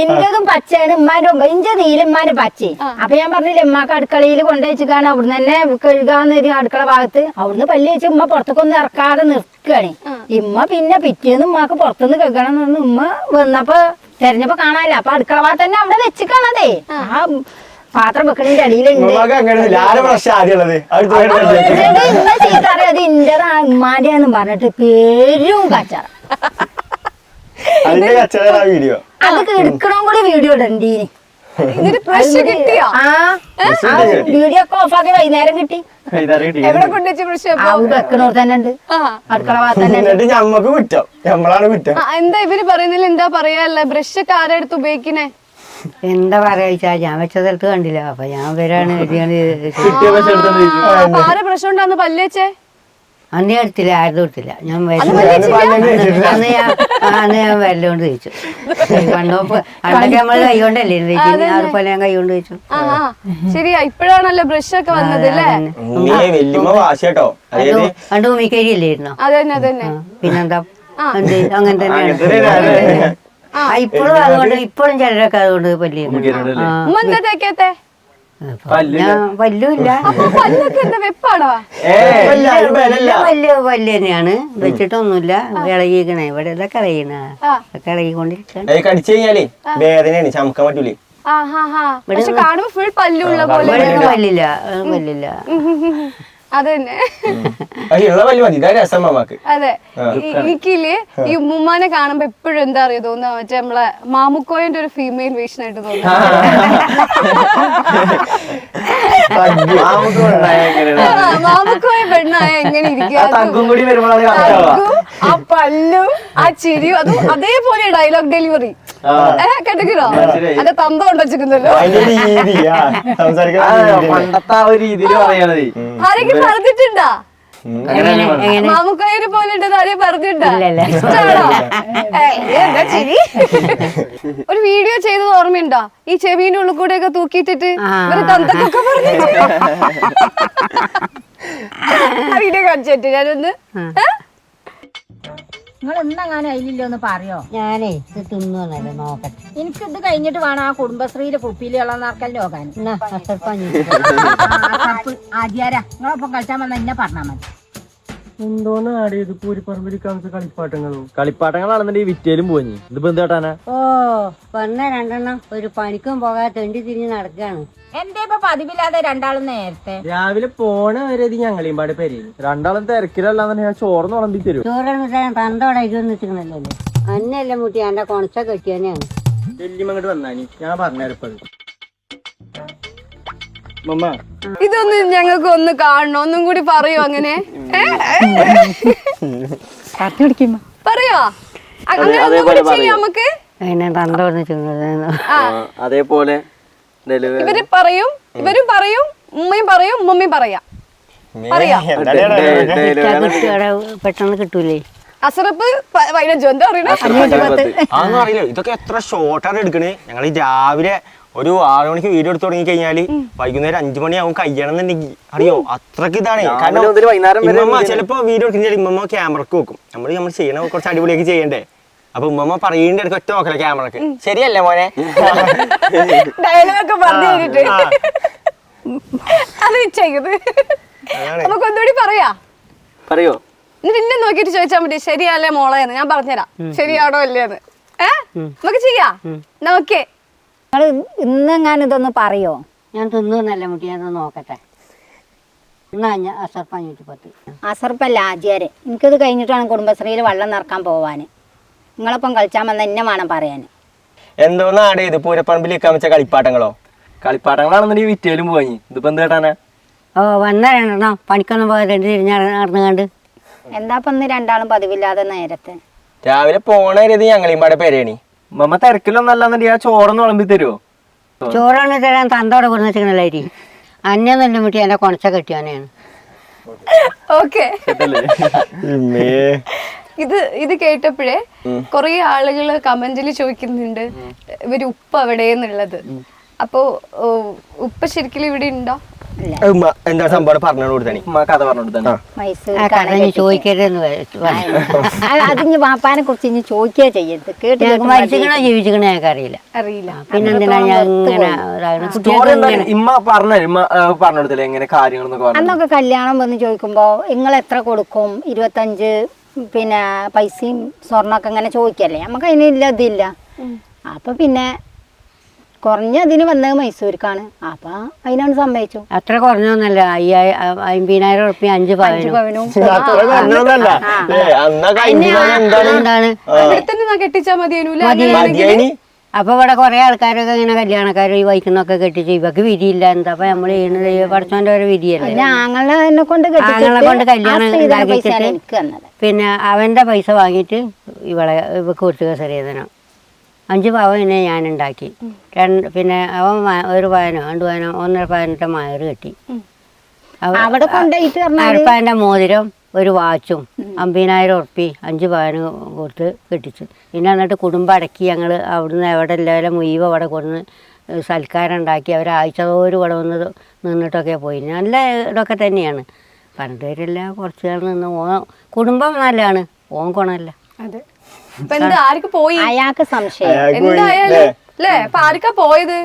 ഇന്റതും പച്ചയാണ് ഉമ്മാന്റെ ഇഞ്ച നീലമ്മാന്റെ പച്ച അപ്പൊ ഞാൻ പറഞ്ഞില്ല ഉമ്മാക്ക് അടുക്കളയിൽ കൊണ്ടുവച്ചിക്കാണ് അവിടുന്ന് തന്നെ കഴുകാന്ന് അടുക്കള ഭാഗത്ത് അവിടുന്ന് പല്ല് വെച്ച് ഉമ്മ പുറത്തേക്കൊന്നും ഇറക്കാതെ നിർത്തുകയാണ് ഉമ്മ പിന്നെ പിറ്റേന്ന് ഉമ്മാക്ക് പുറത്തുനിന്ന് കഴുകണം എന്ന് ഉമ്മ വന്നപ്പോ തെരഞ്ഞപ്പോ കാണാനില്ല അപ്പൊ അടുക്കള ഭാഗത്ത് തന്നെ അവിടെ വെച്ചിക്കാണതേ ആ പാത്രം വെക്കണതിന്റെ അടിയിലുണ്ട് അത് ഇന്റതാ ഉമ്മാന്റെന്ന് പറഞ്ഞിട്ട് പേരും കച്ചറ വീഡിയോ അത് എടുക്കണോ കൂടി വീഡിയോ ഇടണ്ടീ കിട്ടിയോ ആ വീഡിയോ ഒക്കെ ഓഫാക്കി വൈകുന്നേരം കിട്ടി എവിടെ കൊണ്ടുവച്ച ബ്രഷ് വെക്കണോ തന്നെ ഉണ്ട് അടുക്കള ഭാഗത്ത് തന്നെ എന്നിട്ട് ഞമ്മക്ക് കുറ്റം നമ്മളാണ് കുറ്റം എന്താ ഇവര് പറയുന്നില്ല എന്താ പറയാല്ല ബ്രഷ് ഒക്കെ ആരാ എടുത്ത് ഉപയോഗിക്കണേ എന്താ പറയാ ഞാൻ വെച്ച സ്ഥലത്ത് കണ്ടില്ല അപ്പൊ ഞാൻ വരാണ് അപ്പൊ ആരെ ബ്രഷ് കൊണ്ടാന്ന് പല്ല് വെച്ചേ അന്ന് ഞാൻ എടുത്തില്ല ആരും എടുത്തില്ല ഞാൻ അന്ന് ഞാൻ വെല്ലോണ്ട് തേച്ചു പണ്ടോപ്പ് അതൊക്കെ നമ്മള് കൈകൊണ്ടല്ലേ അതുപോലെ ഞാൻ കൈകൊണ്ട് തേച്ചു ശരിയാ ഇപ്പഴാണല്ലോ ബ്രഷ് ഒക്കെ വന്നത് അല്ലേ വല്യമ്മ വാശിട്ടോ അതായത് പണ്ട് ഉമ്മിക്കരിയല്ലായിരുന്നോ അതന്നെ അതന്നെ പിന്നെന്താ എന്ത് അങ്ങനെ തന്നെയാണ് ഇപ്പോഴും അതുകൊണ്ട് ഇപ്പോഴും ചിലരൊക്കെ അതുകൊണ്ട് ഉമ്മ എന്താ തേക്കാത്തെ പല്ലുമില്ല പല്ലൊക്കെ എന്താ വെപ്പാണോ വലിയ പല്ല് തന്നെയാണ് വെച്ചിട്ടൊന്നുമില്ല ഇളകിക്കണേ ഇവിടെ ഇതൊക്കെ ഇളകണ ഇതൊക്കെ ഇളകിക്കൊണ്ടിരിക്കണ കടിച്ചു കഴിഞ്ഞാലേ വേദനയാണ് ചമക്കാൻ പറ്റൂലേ പക്ഷെ കാണുമ്പോ ഫുൾ പല്ലുള്ള പോലെ പല്ലില്ല പല്ലില്ല അതന്നെ ഉള്ള പല്ല് മതി ഇതാ രസം മാമാക്ക് അതെ എനിക്കില്ലേ ഈ ഉമ്മാനെ കാണുമ്പോ എപ്പോഴും എന്താ അറിയോ തോന്നുക മറ്റേ നമ്മളെ മാമുക്കോയന്റെ ഒരു ഫീമെയിൽ വേഷൻ ആയിട്ട് തോന്നുന്നു മാമുക്കോയ പെണ്ണായ എങ്ങനെ ഇരിക്കും ആ പല്ലും ആ ചിരിയും അതും അതേപോലെ ഡയലോഗ് ഡെലിവറി കേട്ടോ അതെ തന്ത കൊണ്ടുവച്ചിരിക്കുന്നല്ലോ പണ്ടത്തെ ആ ഒരു രീതിയിൽ പറയണത് ആരെങ്കിലും പറഞ്ഞിട്ടുണ്ടാ മാമുക്കോയനെ പോലെ ഉണ്ടെന്ന് ആരെയും പറഞ്ഞിട്ടുണ്ടാ ഇഷ്ടാണോ എന്താ ചിരി ഒരു വീഡിയോ ചെയ്തത് ഓർമ്മയുണ്ടോ ഈ ചെവിന്റെ ഉള്ളിൽ കൂടെ ഒക്കെ തൂക്കിയിട്ടിട്ട് ഒരു തന്തക്കൊക്കെ പറഞ്ഞു ആ വീഡിയോ കാണിച്ചിട്ട് ഞാനൊന്ന് നിങ്ങൾ ഇന്നെങ്ങാനും അതിലില്ലോ ഒന്ന് പറയോ ഞാനേ ഇത് തിന്നല്ല നോക്കട്ടെ എനിക്ക് ഇത് കഴിഞ്ഞിട്ട് വേണം ആ കുടുംബശ്രീയിലെ കുപ്പിയിൽ വെള്ളം നിറക്കൽ നോക്കാൻ ആദ്യാരാ നിങ്ങളൊപ്പം കളിച്ചാൽ വന്ന എന്നെ പറഞ്ഞാൽ മതി എന്തോന്ന് ആടെ ഇത് പൂരിപ്പറമ്പിൽ കാണിച്ച കളിപ്പാട്ടങ്ങളാണെന്നുണ്ടെങ്കിൽ വിറ്റേലും പോയി ഇതിപ്പോ എന്ത് കേട്ടാനാ ഓ പറഞ്ഞ രണ്ടെണ്ണം ഒരു പണിക്കും പോകാതെ തെണ്ടി തിരിഞ്ഞ് നടക്കാണ് എന്റെ ഇപ്പൊ പതിവില്ലാതെ രണ്ടാളും നേരത്തെ രാവിലെ പോണ വരെ ഞങ്ങളെയും പാടെ പേര് രണ്ടാളും തിരക്കിലല്ലാന്ന് ഞാൻ ചോർന്ന് വിളമ്പി തരും ചോറ് തന്തോടെ ഇതൊന്നും നിൽക്കണല്ലോ അന്നല്ല മുട്ടി എന്റെ കൊണച്ച കെട്ടിയനെയാണ് വെല്ലിമങ്ങോട്ട് വന്നാനി ഞാൻ പറഞ്ഞപ്പത് മമ്മ ഇതൊന്നും ഞങ്ങൾക്ക് ഒന്ന് കാണണം ഒന്നും കൂടി പറയോ അങ്ങനെ പറയോ അങ്ങനെ ഒന്നും കൂടി ചെയ്യാം നമുക്ക് അതിനെ തന്തോന്ന് അതേപോലെ ഇവരും പറയും ഉമ്മയും പറയും ഉമ്മയും പറയാം പെട്ടെന്ന് കിട്ടൂലേ അസറപ്പ് 15 എന്താ പറയണേ അതൊന്നും അറിയില്ല ഇതൊക്കെ എത്ര ഷോർട്ടാണ് എടുക്കണേ ഞങ്ങൾ രാവിലെ ഒരു 6 മണിക്ക് വീഡിയോ എടുത്ത് തുടങ്ങി കഴിഞ്ഞാല് വൈകുന്നേരം 5 മണിയാവും കഴിയണം എന്നുണ്ടെങ്കിൽ അറിയോ അത്രക്ക് ഇതാണ് കാരണം ഇമ്മമ്മ ചിലപ്പോ വീഡിയോ എടുക്കുന്ന ഇമ്മമ്മ ക്യാമറക്ക് വെക്കും നമ്മൾ ചെയ്യണ കുറച്ച് അടിപൊളിയൊക്കെ ചെയ്യണ്ടേ അപ്പൊ ഉമ്മമ്മ പറയേണ്ട ഇടയ്ക്ക് ഒറ്റ നോക്കല ക്യാമറക്ക് ശരിയല്ലേ മോനെ ഡയലോഗൊക്കെ പറഞ്ഞു കഴിഞ്ഞിട്ട് അത് ചെയ്ത് നമുക്ക് ഒന്നുകൂടി പറയോ നിന്നെ നോക്കിട്ട് ചോദിച്ചാൽ മതി ശരിയല്ലേ മോളെന്ന് ഞാൻ പറഞ്ഞുതരാം ശരിയാണോ അല്ലേന്ന് നമുക്ക് ചെയ്യാ നോക്കേ നിങ്ങൾ ഇന്നെങ്ങാനും ഇതൊന്ന് പറയോ ഞാൻ തിന്നല്ല മുട്ടി ഞാൻ നോക്കട്ടെ എന്നാ ഞാൻ അസർപ്പ് 510 അസർപ്പല്ല ആദ്യാരെ എനിക്കിത് കഴിഞ്ഞിട്ടാണ് കുടുംബശ്രീയിൽ വെള്ളം നിറക്കാൻ പോവാന് നിങ്ങളൊപ്പം കളിച്ചാൽ വന്ന എന്നെ വേണം പറയാൻ എന്തോന്ന് ആടെ ഇത് പൂരപ്പറമ്പിൽ വെക്കാൻ വെച്ച കളിപ്പാട്ടങ്ങളോ കളിപ്പാട്ടങ്ങളാണെന്നുണ്ടെങ്കിൽ വിറ്റേലും പോയി. ഇതിപ്പോ എന്ത് കേട്ടാനാ? ഓ വന്ന രണ്ടെണ്ണം പണിക്കൊന്നും പോകാതെ തിരിഞ്ഞ് നടന്നുകൊണ്ട്. എന്താ ഇപ്പൊ ഇന്ന് രണ്ടാളും പതിവില്ലാതെ നേരത്തെ രാവിലെ പോണ രീതി ഞങ്ങളെയും പാടെ പേരാണ്. ഉമ്മ തിരക്കിലൊന്നും അല്ലാന്നുണ്ടെങ്കിൽ ആ ചോറൊന്ന് വിളമ്പി തരുമോ? ചോറാണ് തരാൻ തന്തോടെ കൊടുന്ന് വെച്ചിട്ടുള്ളായി. അന്നൊന്നും മുട്ടി എന്റെ കൊണച്ച കെട്ടിയാനെയാണ്. ഓക്കെ, ഇത് കേട്ടപ്പോഴേ കൊറേ ആളുകള് കമന്റിൽ ചോദിക്കുന്നുണ്ട് ഇവര് ഉപ്പ എവിടെയെന്നുള്ളത്. അപ്പൊ ഉപ്പ ശരിക്കും ഇവിടെ ഉണ്ടോ? എന്താ സംഭവം പറഞ്ഞു കൊടുത്തേ? ഉമ്മ കഥ പറഞ്ഞു കൊടുത്തേ. മൈസൂർ ചോദിക്കരുതെന്ന് അതിന് വാപ്പാനെ കുറിച്ച് ഇനി ചോദിക്കുക ചെയ്യരുത്. കേട്ട് മരിച്ചിക്കണോ ജീവിച്ചിക്കണോ ഞങ്ങൾക്ക് അറിയില്ല. പിന്നെന്തിനാ ഞാൻ ഇങ്ങനെ ഇമ്മ പറഞ്ഞു കൊടുത്തില്ലേ എങ്ങനെ കാര്യങ്ങളെന്നൊക്കെ പറഞ്ഞു? അന്നൊക്കെ കല്യാണം വന്ന് ചോദിക്കുമ്പോ നിങ്ങൾ എത്ര കൊടുക്കും, 25 പിന്നെ പൈസയും സ്വർണ്ണമൊക്കെ ഇങ്ങനെ ചോദിക്കല്ലേ. നമുക്ക് അതിനില്ല ഇതില്ല. അപ്പൊ പിന്നെ കുറഞ്ഞതിന് വന്നത് മൈസൂർക്കാണ്. അപ്പൊ അതിനാണ് സമ്മതിച്ചു. അത്ര കുറഞ്ഞൊന്നല്ല, 50,000 ഉറുപ്പ്യ 5 പവനും. എന്താണ് കെട്ടിച്ചാ മതിയേനു. അപ്പൊ ഇവിടെ കുറെ ആൾക്കാരൊക്കെ ഇങ്ങനെ കല്യാണക്കാർ ഈ വൈക്കുന്നൊക്കെ കെട്ടിച്ച് ഇവക്ക് വിധിയില്ല. എന്താ നമ്മൾ ചെയ്യണത്? പഠിച്ചോന്റെ ഒരു വിധിയല്ലേ. ആങ്ങളെ കൊണ്ട് കല്യാണം ഉണ്ടാക്കിച്ചിട്ട് പിന്നെ അവന്റെ പൈസ വാങ്ങിയിട്ട് ഇവക്ക് കൊടുത്തു കസറിയതിനോ 5 പവനെ ഞാൻ ഉണ്ടാക്കി. പിന്നെ അവൻ 1 പവനോ 2 പവനോ 1.5 പവനത്തെ മയറ് കെട്ടി. അവിടെ കൊണ്ടുപോയിട്ട് അരപ്പാൻ്റെ മോതിരം ഒരു വാച്ചും 50,000 ഉറുപ്പി 5 പവന് കൊടുത്ത് കെട്ടിച്ചു. പിന്നെ എന്നിട്ട് കുടുംബം അടക്കി ഞങ്ങൾ അവിടുന്ന് എവിടെ എല്ലാവരും മുഴുവൻ അവിടെ കൊടുന്ന് സൽക്കാരം ഉണ്ടാക്കി. ഒരാഴ്ചതോറും ഇവിടെ വന്ന് നിന്നിട്ടൊക്കെ പോയി. നല്ല ഇതൊക്കെ തന്നെയാണ്. പറഞ്ഞിട്ട് വരില്ല, കുറച്ച് നാൾ നിന്ന് കുടുംബം നല്ലതാണ്, ഓൻ കൊണല്ല. അതെ, ആർക്ക് പോയി അയാൾക്ക് സംശയം എന്തായാലും അല്ലേ? അപ്പൊ ആർക്കാ പോയത്?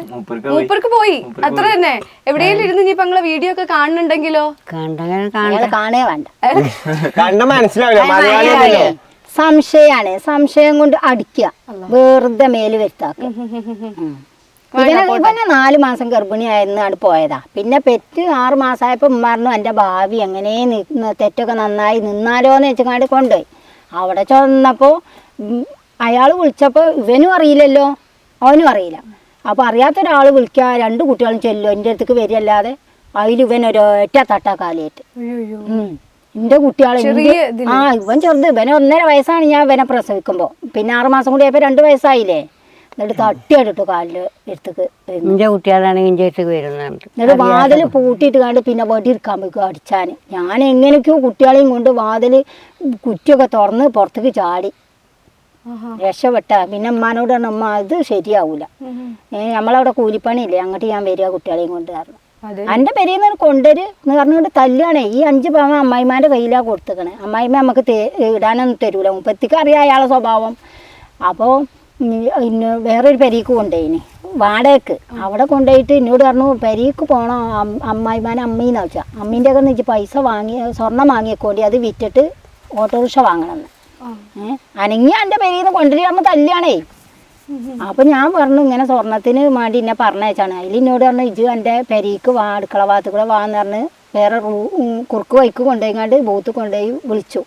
മൂപ്പർക്ക് പോയി, അത്ര തന്നെ. എവിടെയെങ്കിലും ഇരുന്ന് ഇനിയിപ്പോ നിങ്ങളെ വീഡിയോ ഒക്കെ കാണുന്നുണ്ടെങ്കിലോ? കാണേ വേണ്ട, കണ്ട മനസ്സിലാവില്ല. സംശയാണ്. സംശയം കൊണ്ട് അടിക്കുക, വെറുതെ മേല് വരുത്താക്ക. ഇവനെ 4 മാസം ഗർഭിണിയായിരുന്നാണ് പോയതാ. പിന്നെ പെറ്റ് 6 മാസമായപ്പോ ഉമ്മാറിനും എൻ്റെ ഭാവി എങ്ങനെ തെറ്റൊക്കെ നന്നായി നിന്നാലോന്ന് വെച്ചാണ്ട് കൊണ്ടുപോയി. അവിടെ ചെന്നപ്പോ അയാൾ വിളിച്ചപ്പോൾ ഇവനും അറിയില്ലല്ലോ, അവനും അറിയില്ല. അപ്പോൾ അറിയാത്തൊരാൾ വിളിക്കുക, 2 കുട്ടികളും ചെല്ലും എൻ്റെ അടുത്തേക്ക് വരികയല്ലാതെ അതിൽ ഇവൻ ഒരൊറ്റ തട്ടക്കാലിയായിട്ട്. എൻ്റെ കുട്ടികളെ ഇവൻ ചെറുത്, ഇവന് 1.5 വയസ്സാണ് ഞാൻ ഇവനെ പ്രസവിക്കുമ്പോൾ. പിന്നെ 6 മാസം കൂടി ആയപ്പോൾ 2 വയസ്സായില്ലേ. എന്നിട്ട് തട്ടിയാടിട്ടു കാലില് എടുത്തേക്ക്. എൻ്റെ കുട്ടികളാണെങ്കിൽ എൻ്റെ അടുത്തേക്ക് വരുന്നുണ്ട്. എന്നിട്ട് വാതിൽ പൂട്ടിയിട്ട് കണ്ട് പിന്നെ വടി ഇരിക്കാൻ പോയിക്കും അടിച്ചാൻ. ഞാൻ എങ്ങനെയൊക്കെയോ കുട്ടികളെയും കൊണ്ട് വാതിൽ കുറ്റിയൊക്കെ തുറന്ന് പുറത്തേക്ക് ചാടി രക്ഷപ്പെട്ട. പിന്നെ ഉമ്മാനോട് പറഞ്ഞു, ഉമ്മ അത് ശരിയാവൂല, നമ്മളവിടെ കൂലിപ്പണിയില്ലേ, അങ്ങോട്ട് ഞാൻ വരിക കുട്ടികളെയും കൊണ്ട് പറഞ്ഞു. എൻ്റെ പെരിയിൽ കൊണ്ടുവര് എന്ന് പറഞ്ഞുകൊണ്ട് തല്ലുകയാണേ. ഈ 5 പവൻ അമ്മായിമാൻ്റെ കയ്യിലാണ് കൊടുത്തേക്കണേ. അമ്മായിമ്മ നമുക്ക് ഇടാനൊന്നും തരൂല, മുപ്പത്തിക്ക് അറിയാം അയാളെ സ്വഭാവം. അപ്പോൾ ഇന്ന് വേറൊരു പെരീക്ക് കൊണ്ടുപോയിന് വാടകയ്ക്ക്. അവിടെ കൊണ്ടുപോയിട്ട് എന്നോട് പറഞ്ഞു, പെരീക്ക് പോകണം അമ്മായിമാനെ അമ്മീന്ന് വെച്ചാൽ. അമ്മീൻ്റെ ഒക്കെ വെച്ച് പൈസ സ്വർണം വാങ്ങിയേക്കോണ്ടി, അത് വിറ്റിട്ട് ഓട്ടോറിക്ഷ വാങ്ങണമെന്ന്. അനങ്ങി എൻ്റെ പെരിയിൽ നിന്ന് കൊണ്ടുവരുമ്പോൾ തല്ലുകയാണേ. അപ്പം ഞാൻ പറഞ്ഞു, ഇങ്ങനെ സ്വർണത്തിന് വേണ്ടി എന്നെ പറഞ്ഞയച്ചാണ്. അതിൽ എന്നോട് പറഞ്ഞു, ഇജ് എൻ്റെ പെരീക്ക് അടുക്കള ഭാഗത്ത് കൂടെ വാന്ന് പറഞ്ഞ് വേറെ കുറുക്ക് വൈക്ക് കൊണ്ടുപോയിങ്ങാണ്ട് ബൂത്ത് കൊണ്ടുപോയി വിളിച്ചു.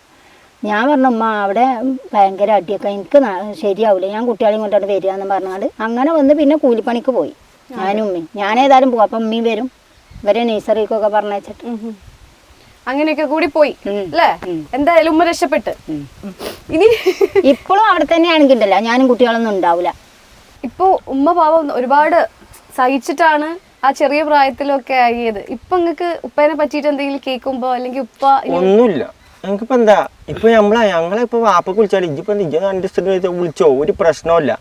ഞാൻ പറഞ്ഞു, ഉമ്മ അവിടെ ഭയങ്കര അടിയൊക്കെ, എനിക്ക് ശരിയാവില്ല, ഞാൻ കുട്ടികളെയും കൊണ്ടാണ് വരിക എന്ന് പറഞ്ഞാൽ അങ്ങനെ വന്ന് പിന്നെ കൂലിപ്പണിക്ക് പോയി ഞാനും ഉമ്മയും. ഞാനേതായാലും പോകും, അപ്പം ഉമ്മയും വരും, ഇവരെ നേഴ്സറിക്കൊക്കെ പറഞ്ഞയച്ചിട്ട് അങ്ങനെയൊക്കെ കൂടി പോയി അല്ലേ? എന്തായാലും ഉമ്മ രക്ഷപ്പെട്ട്. ഇനി ഇപ്പോഴും അവിടെ തന്നെ ആണെങ്കിലല്ല ഞാനും കുട്ടികളൊന്നും ഉണ്ടാവില്ല. ഇപ്പൊ ഉമ്മ പാവം ഒരുപാട് സഹിച്ചിട്ടാണ് ആ ചെറിയ പ്രായത്തിലൊക്കെ ആയത്. ഇപ്പൊ നിങ്ങക്ക് ഉപ്പേനെ പറ്റിയിട്ട് എന്തെങ്കിലും കേൾക്കുമ്പോ അല്ലെങ്കിൽ ഉപ്പ ഒന്നുമില്ല. ഞങ്ങൾക്കിപ്പോ എന്താ ഇപ്പൊ ഞങ്ങളെ ഇപ്പൊ വാപ്പക്ക് വിളിച്ചാൽ ഇജിപ്പോ വിളിച്ചോ ഒരു പ്രശ്നമില്ല.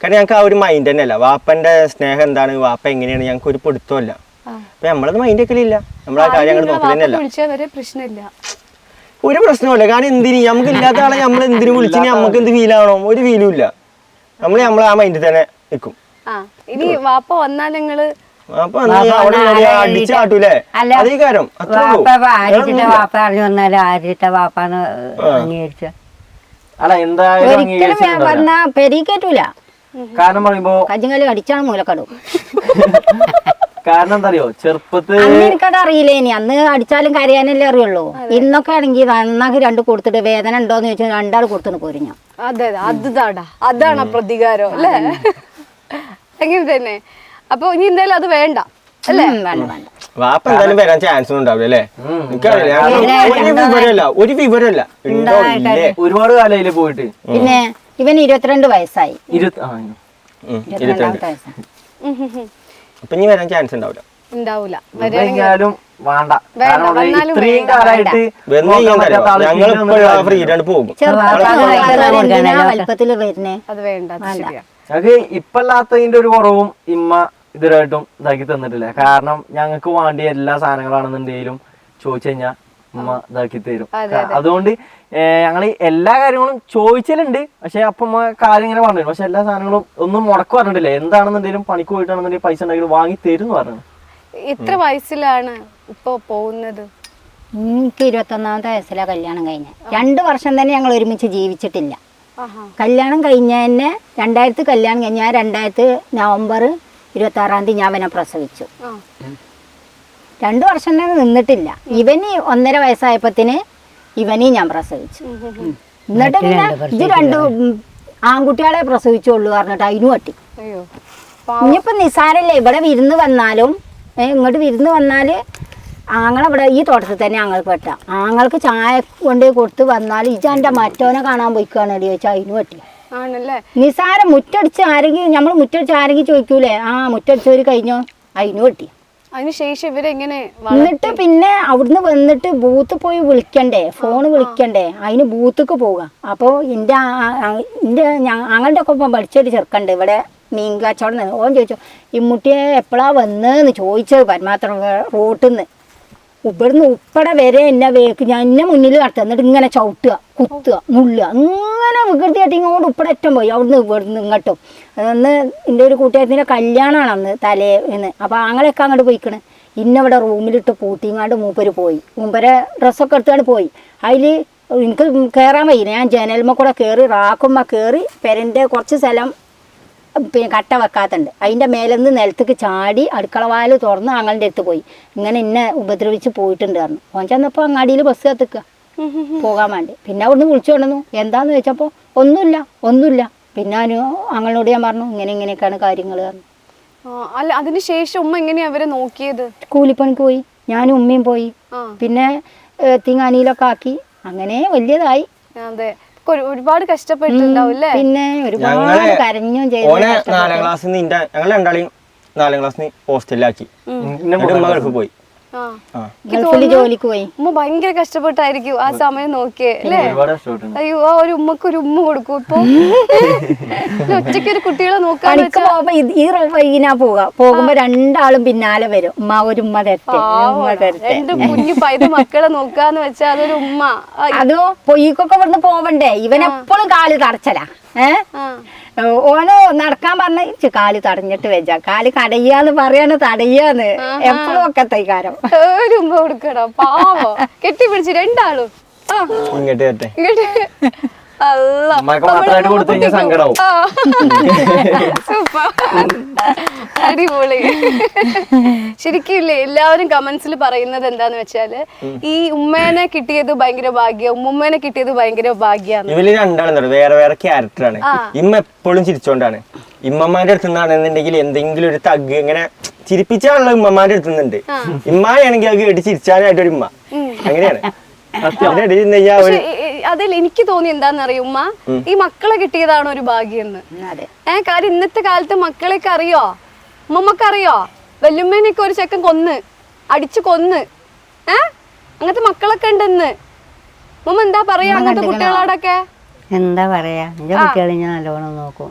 കാരണം ഞങ്ങൾക്ക് ആ ഒരു മൈൻഡ് തന്നെ അല്ല. വാപ്പന്റെ സ്നേഹം എന്താണ്, വാപ്പ എങ്ങനെയാണ്, ഞങ്ങൾക്ക് ഒരു പിടുത്തമില്ല. അപ്പൊ നമ്മളത് മൈൻഡ് ഒക്കെയില്ല, നമ്മളാ കാര്യം ഞങ്ങൾ നോക്കി തന്നെയല്ല. ഒരു പ്രശ്നമില്ല. കാരണം എന്തിന് നമുക്ക് ഇല്ലാത്ത ആളെ നമ്മൾ എന്തിനു വിളിച്ചിന് നമുക്ക് എന്ത് ഫീൽ ആവണം? ഒരു ഫീലും ഇല്ല. നമ്മൾ ആ മൈൻഡിൽ തന്നെ നിൽക്കും. ഇനി വാപ്പ വന്നാൽ ഞങ്ങള് അടിച്ചാട്ടൂലേ അതേ കാര്യം. അല്ല എന്തായാലും പറഞ്ഞ പെരീക്കേറ്റൂല. കാരണം പറയുമ്പോ കജ്ജുങ്കല് അടിച്ചാണ് മൂലക്കടു. കാരണം എന്താ അറിയോ, ചെറുപ്പത്തിൽ അന്ന് എനിക്കത് അറിയില്ലേ. ഇനി അന്ന് അടിച്ചാലും കരയാനല്ലേ അറിയുള്ളൂ. ഇന്നൊക്കെ ആണെങ്കിൽ നന്നാക്കി 2 കൊടുത്തിട്ട് വേദന ഉണ്ടോന്ന് ചോദിച്ചാൽ 2 ആൾ കൊടുത്തിട്ട് പോരും ഞാൻ. അതെ, അതാണ് പ്രതികാരം അല്ലേ? അങ്ങനെ തന്നെ. അപ്പൊ ഇനി എന്തായാലും അത് വേണ്ട അല്ലേ? വേണ്ട വേണ്ട. വാപ്പ എന്തായാലും വരാൻ ചാൻസ് ഉണ്ടാവില്ല അല്ലേ? എനിക്കറിയില്ല, ഒരു വിവരമില്ല ഉണ്ടോ ഇല്ലേ. ഒരുപാട് കാലയില് പോയിട്ട്. പിന്നെ ഇവൻ 22 വയസ്സായി. 22 അപ്പൊ ഇനി വരാൻ ചാൻസ് ഉണ്ടാവില്ല. ഉണ്ടാവൂല. എന്തായാലും വേണ്ട. കാരണം വന്നാലും ഇത്രയും കാലമായിട്ട് ഞങ്ങൾ ഫ്രീഡാണ് പോകും. വലുപ്പത്തില് വരുന്നേ. അത് വേണ്ട, അത് ശരിയാ. ഞങ്ങക്ക് ഇപ്പല്ലാത്തതിന്റെ ഒരു കുറവും ഇമ്മ ഇതുവരായിട്ടും ഇതാക്കി തന്നിട്ടില്ല. കാരണം ഞങ്ങൾക്ക് വേണ്ടിയ എല്ലാ സാധനങ്ങളാണെന്നുണ്ടെങ്കിലും ചോദിച്ചു കഴിഞ്ഞാൽ ഉമ്മ ഇതാക്കി തരും. അതുകൊണ്ട് ഞങ്ങൾ എല്ലാ കാര്യങ്ങളും ചോദിച്ചിട്ടുണ്ട്. പക്ഷെ അപ്പം കാര്യം ഇങ്ങനെ പറഞ്ഞു, പക്ഷെ എല്ലാ സാധനങ്ങളും ഒന്നും മുടക്ക് പറഞ്ഞിട്ടില്ല. എന്താണെന്നുണ്ടെങ്കിലും പണിക്ക് പോയിട്ടാണെന്നുണ്ടെങ്കിൽ പൈസ ഉണ്ടെങ്കിലും വാങ്ങി തരും എന്ന് പറഞ്ഞു. എത്ര വയസ്സിലാണ് ഇപ്പൊ പോകുന്നത്? എനിക്ക് 21-ാമത്തെ വയസ്സിലാണ് കല്യാണം കഴിഞ്ഞത്. 2 വർഷം തന്നെ ഞങ്ങൾ ഒരുമിച്ച് ജീവിച്ചിട്ടില്ല. കല്യാണം കഴിഞ്ഞ തന്നെ 2000 കല്യാണം കഴിഞ്ഞ 2000 നവംബർ 26-ാം തീയതി ഞാൻ അവനെ പ്രസവിച്ചു. 2 വർഷം തന്നെ നിന്നിട്ടില്ല. ഇവന് 1.5 വയസ്സായപ്പത്തിന് ഇവനെയും ഞാൻ പ്രസവിച്ചു. എന്നിട്ട് പിന്നെ ഇത് 2 ആൺകുട്ടികളെ പ്രസവിച്ചുള്ളൂ പറഞ്ഞിട്ട് അതിനും പറ്റി. ഇനിയിപ്പോ നിസാരല്ലേ, ഇവിടെ വിരുന്ന് വന്നാലും ഇങ്ങോട്ട് വിരുന്ന് വന്നാല് ആങ്ങളിവിടെ ഈ തോട്ടത്തിൽ തന്നെ ആങ്ങൾ പെട്ട ആങ്ങൾക്ക് ചായ കൊണ്ട് കൊടുത്ത് വന്നാൽ ഇജാൻ്റെ മറ്റോനെ കാണാൻ പോയിക്കാണ് എടി ചോദിച്ചാൽ അതിന് പറ്റി. ആണല്ലേ? നിസാരം മുറ്റടിച്ച് ആരെങ്കിലും നമ്മൾ മുറ്റടിച്ച് ആരെങ്കിലും ചോദിക്കൂലേ, ആ മുറ്റടിച്ചവര് കഴിഞ്ഞോ, അതിന് പറ്റി. അതിനുശേഷം ഇവരെങ്ങനെ? എന്നിട്ട് പിന്നെ അവിടുന്ന് വന്നിട്ട് ബൂത്ത് പോയി വിളിക്കണ്ടേ, ഫോണ് വിളിക്കണ്ടേ, അതിന് ബൂത്തേക്ക് പോകാം. അപ്പോൾ ഞങ്ങളുടെ ഒക്കെ ഇപ്പം പഠിച്ചൊരു ചെറുക്കണ്ട് ഇവിടെ മീൻ കച്ചവടം. ഓൻ ചോദിച്ചു ഇമ്മുട്ടിയെ എപ്പോഴാ വന്നതെന്ന് ചോദിച്ചത് പരമാത്രം റോട്ടിൽ നിന്ന്. ഇവിടുന്ന് ഉപ്പടെ വരെ എന്നെ വേക്ക് ഞാൻ എന്നെ മുന്നിൽ കടത്തുക, എന്നിട്ട് ഇങ്ങനെ ചവിട്ടുക, കുത്തുക, നുള്ളുക, ഇങ്ങനെ വികൃതിയായിട്ട് ഇങ്ങോട്ട് ഉപ്പടെ അറ്റം പോയി. അവിടുന്ന് ഇവിടുന്ന് ഇങ്ങോട്ടും. അതൊന്ന് എൻ്റെ ഒരു കൂട്ടുകാരത്തിൻ്റെ കല്യാണമാണ് അന്ന് തലേന്ന്. അപ്പോൾ ആങ്ങളൊക്കെ അങ്ങോട്ട് പോയിക്കണ്. ഇന്നവിടെ റൂമിലിട്ട് പൂട്ടിങ്ങാണ്ട് മൂപ്പര് പോയി. മൂപ്പരെ ഡ്രസ്സൊക്കെ എടുത്തുകൊണ്ട് പോയി. അതിൽ എനിക്ക് കയറാൻ വയ്യ. ഞാൻ ജനൽമ കൂടെ കയറി റാക്കുമ്മ കയറി പെരൻ്റെ കുറച്ച് സ്ഥലം പിന്നെ കട്ട വെക്കാത്തുണ്ട്. അതിൻ്റെ മേലെന്ന് നിലത്തേക്ക് ചാടി അടുക്കളവാല് തുറന്ന് ആങ്ങളുടെ അടുത്ത് പോയി. ഇങ്ങനെ എന്നെ ഉപദ്രവിച്ച് പോയിട്ടുണ്ട് പറഞ്ഞു. ഓൻ ചെന്നപ്പോൾ അങ്ങാടിയിൽ ബസ് കത്തിക്കുക പോകാൻ വേണ്ടി. പിന്നെ അവിടുന്ന് വിളിച്ചു കൊണ്ടുവന്നു. എന്താന്ന് ചോദിച്ചപ്പോൾ ഒന്നുമില്ല. പിന്നെ ആങ്ങളോട് ഞാൻ പറഞ്ഞു ഇങ്ങനെയൊക്കെയാണ് കാര്യങ്ങൾ പറഞ്ഞു. അല്ല, അതിനുശേഷം ഉമ്മ എങ്ങനെയാ അവരെ നോക്കിയത്? കൂലിപ്പണിക്ക് പോയി, ഞാനും ഉമ്മയും പോയി. പിന്നെ തിങ്ങാനിയിലൊക്കെ ആക്കി അങ്ങനെ വലിയതായി. അതെ, ഒരുപാട് കഷ്ടപ്പെട്ടിട്ടുണ്ടാവും അല്ലേ? പിന്നെ ഒരുപാട് കരഞ്ഞും ചെയ്തു. 4ാം ക്ലാസ്സിൽ നിന്ന് ഞങ്ങൾ രണ്ടാളെയും 4ാം ക്ലാസ്സിൽ നിന്ന് ഹോസ്റ്റലിലാക്കി. ഗൾഫ് പോയി, ജോലിക്ക് പോയി. ഉമ്മ ഭയങ്കര കഷ്ടപ്പെട്ടായിരിക്കും ആ സമയം നോക്കിയേ അല്ലേ? അയ്യോ, ആ ഒരു ഉമ്മക്ക് ഒരു ഉമ്മ കൊടുക്കും. ഇപ്പൊ ഒറ്റയ്ക്ക് ഒരു കുട്ടികളെ നോക്കാൻ വൈകിനാ പോകുമ്പോ 2 ആളും പിന്നാലെ വരും. ഉമ്മ ഒരു ഉമ്മ തരട്ടെ. എന്റെ കുഞ്ഞു പൈത മക്കളെ നോക്കാന്ന് വെച്ചാ അതൊരു ഉമ്മ. അതോ പൊയ്ക്കൊക്കെ ഇവിടുന്ന് പോവണ്ടേ, ഇവനെപ്പോഴും കാല് തടച്ചലാ. ഓന് നടക്കാൻ പറഞ്ഞ കാല് തടഞ്ഞിട്ട് വെച്ചാ കാല് കടയ്യാന്ന് പറയാണ്, തടയ്യാന്ന് എപ്പോഴും ഒക്കെ തൈകാരം. ഒരു ഉമ്മ കൊടുക്കണോ പാവോ, കെട്ടിപ്പിടിച്ച് 2 ആളും ഇങ്ങോട്ട് അടിപൊളി. ശരിക്കും ഇല്ലേ, എല്ലാവരും കമന്റ്സിൽ പറയുന്നത് എന്താന്ന് വെച്ചാല് ഈ ഉമ്മേനെ കിട്ടിയത് ഭയങ്കര ഭാഗ്യം, ഉമ്മുമ്മേനെ കിട്ടിയത് ഭയങ്കര ഭാഗ്യാണ്. ഇവര് രണ്ടാളും വേറെ വേറെ ക്യാരക്ടറാണ്. ഇമ്മ എപ്പോഴും ചിരിച്ചോണ്ടാണ്. ഇമ്മമാരുടെ അടുത്ത് നിന്നാണെന്നുണ്ടെങ്കിൽ എന്തെങ്കിലും ഒരു തഗ് ഇങ്ങനെ ചിരിപ്പിച്ചാണല്ലോ ഇമ്മമാരുടെ അടുത്ത് നിന്നുണ്ട്. ഇമ്മായാണെങ്കിൽ അത് കേട്ട് ചിരിച്ചാനായിട്ട് ഒരു ഉമ്മ അങ്ങനെയാണ്. അതിൽ എനിക്ക് തോന്നി എന്താന്നറിയോ ഉമ്മ, ഈ മക്കളെ കിട്ടിയതാണ് ഒരു ഭാഗ്യം എന്ന്. കാര്യം ഇന്നത്തെ കാലത്ത് മക്കളെയൊക്കെ അറിയോ, ഉമ്മമ്മക്കറിയോ? വല്യമ്മേനൊക്കെ ഒരു ചെക്കൻ അടിച്ചു കൊന്ന് അങ്ങനത്തെ മക്കളൊക്കെ ഉണ്ടെന്ന്. ഉമ്മ എന്താ പറയാ അങ്ങനത്തെ കുട്ടികളോടൊക്കെ? എന്താ പറയാ, എന്റെ കുട്ടികളെ ഞാൻ നല്ലോണം നോക്കും.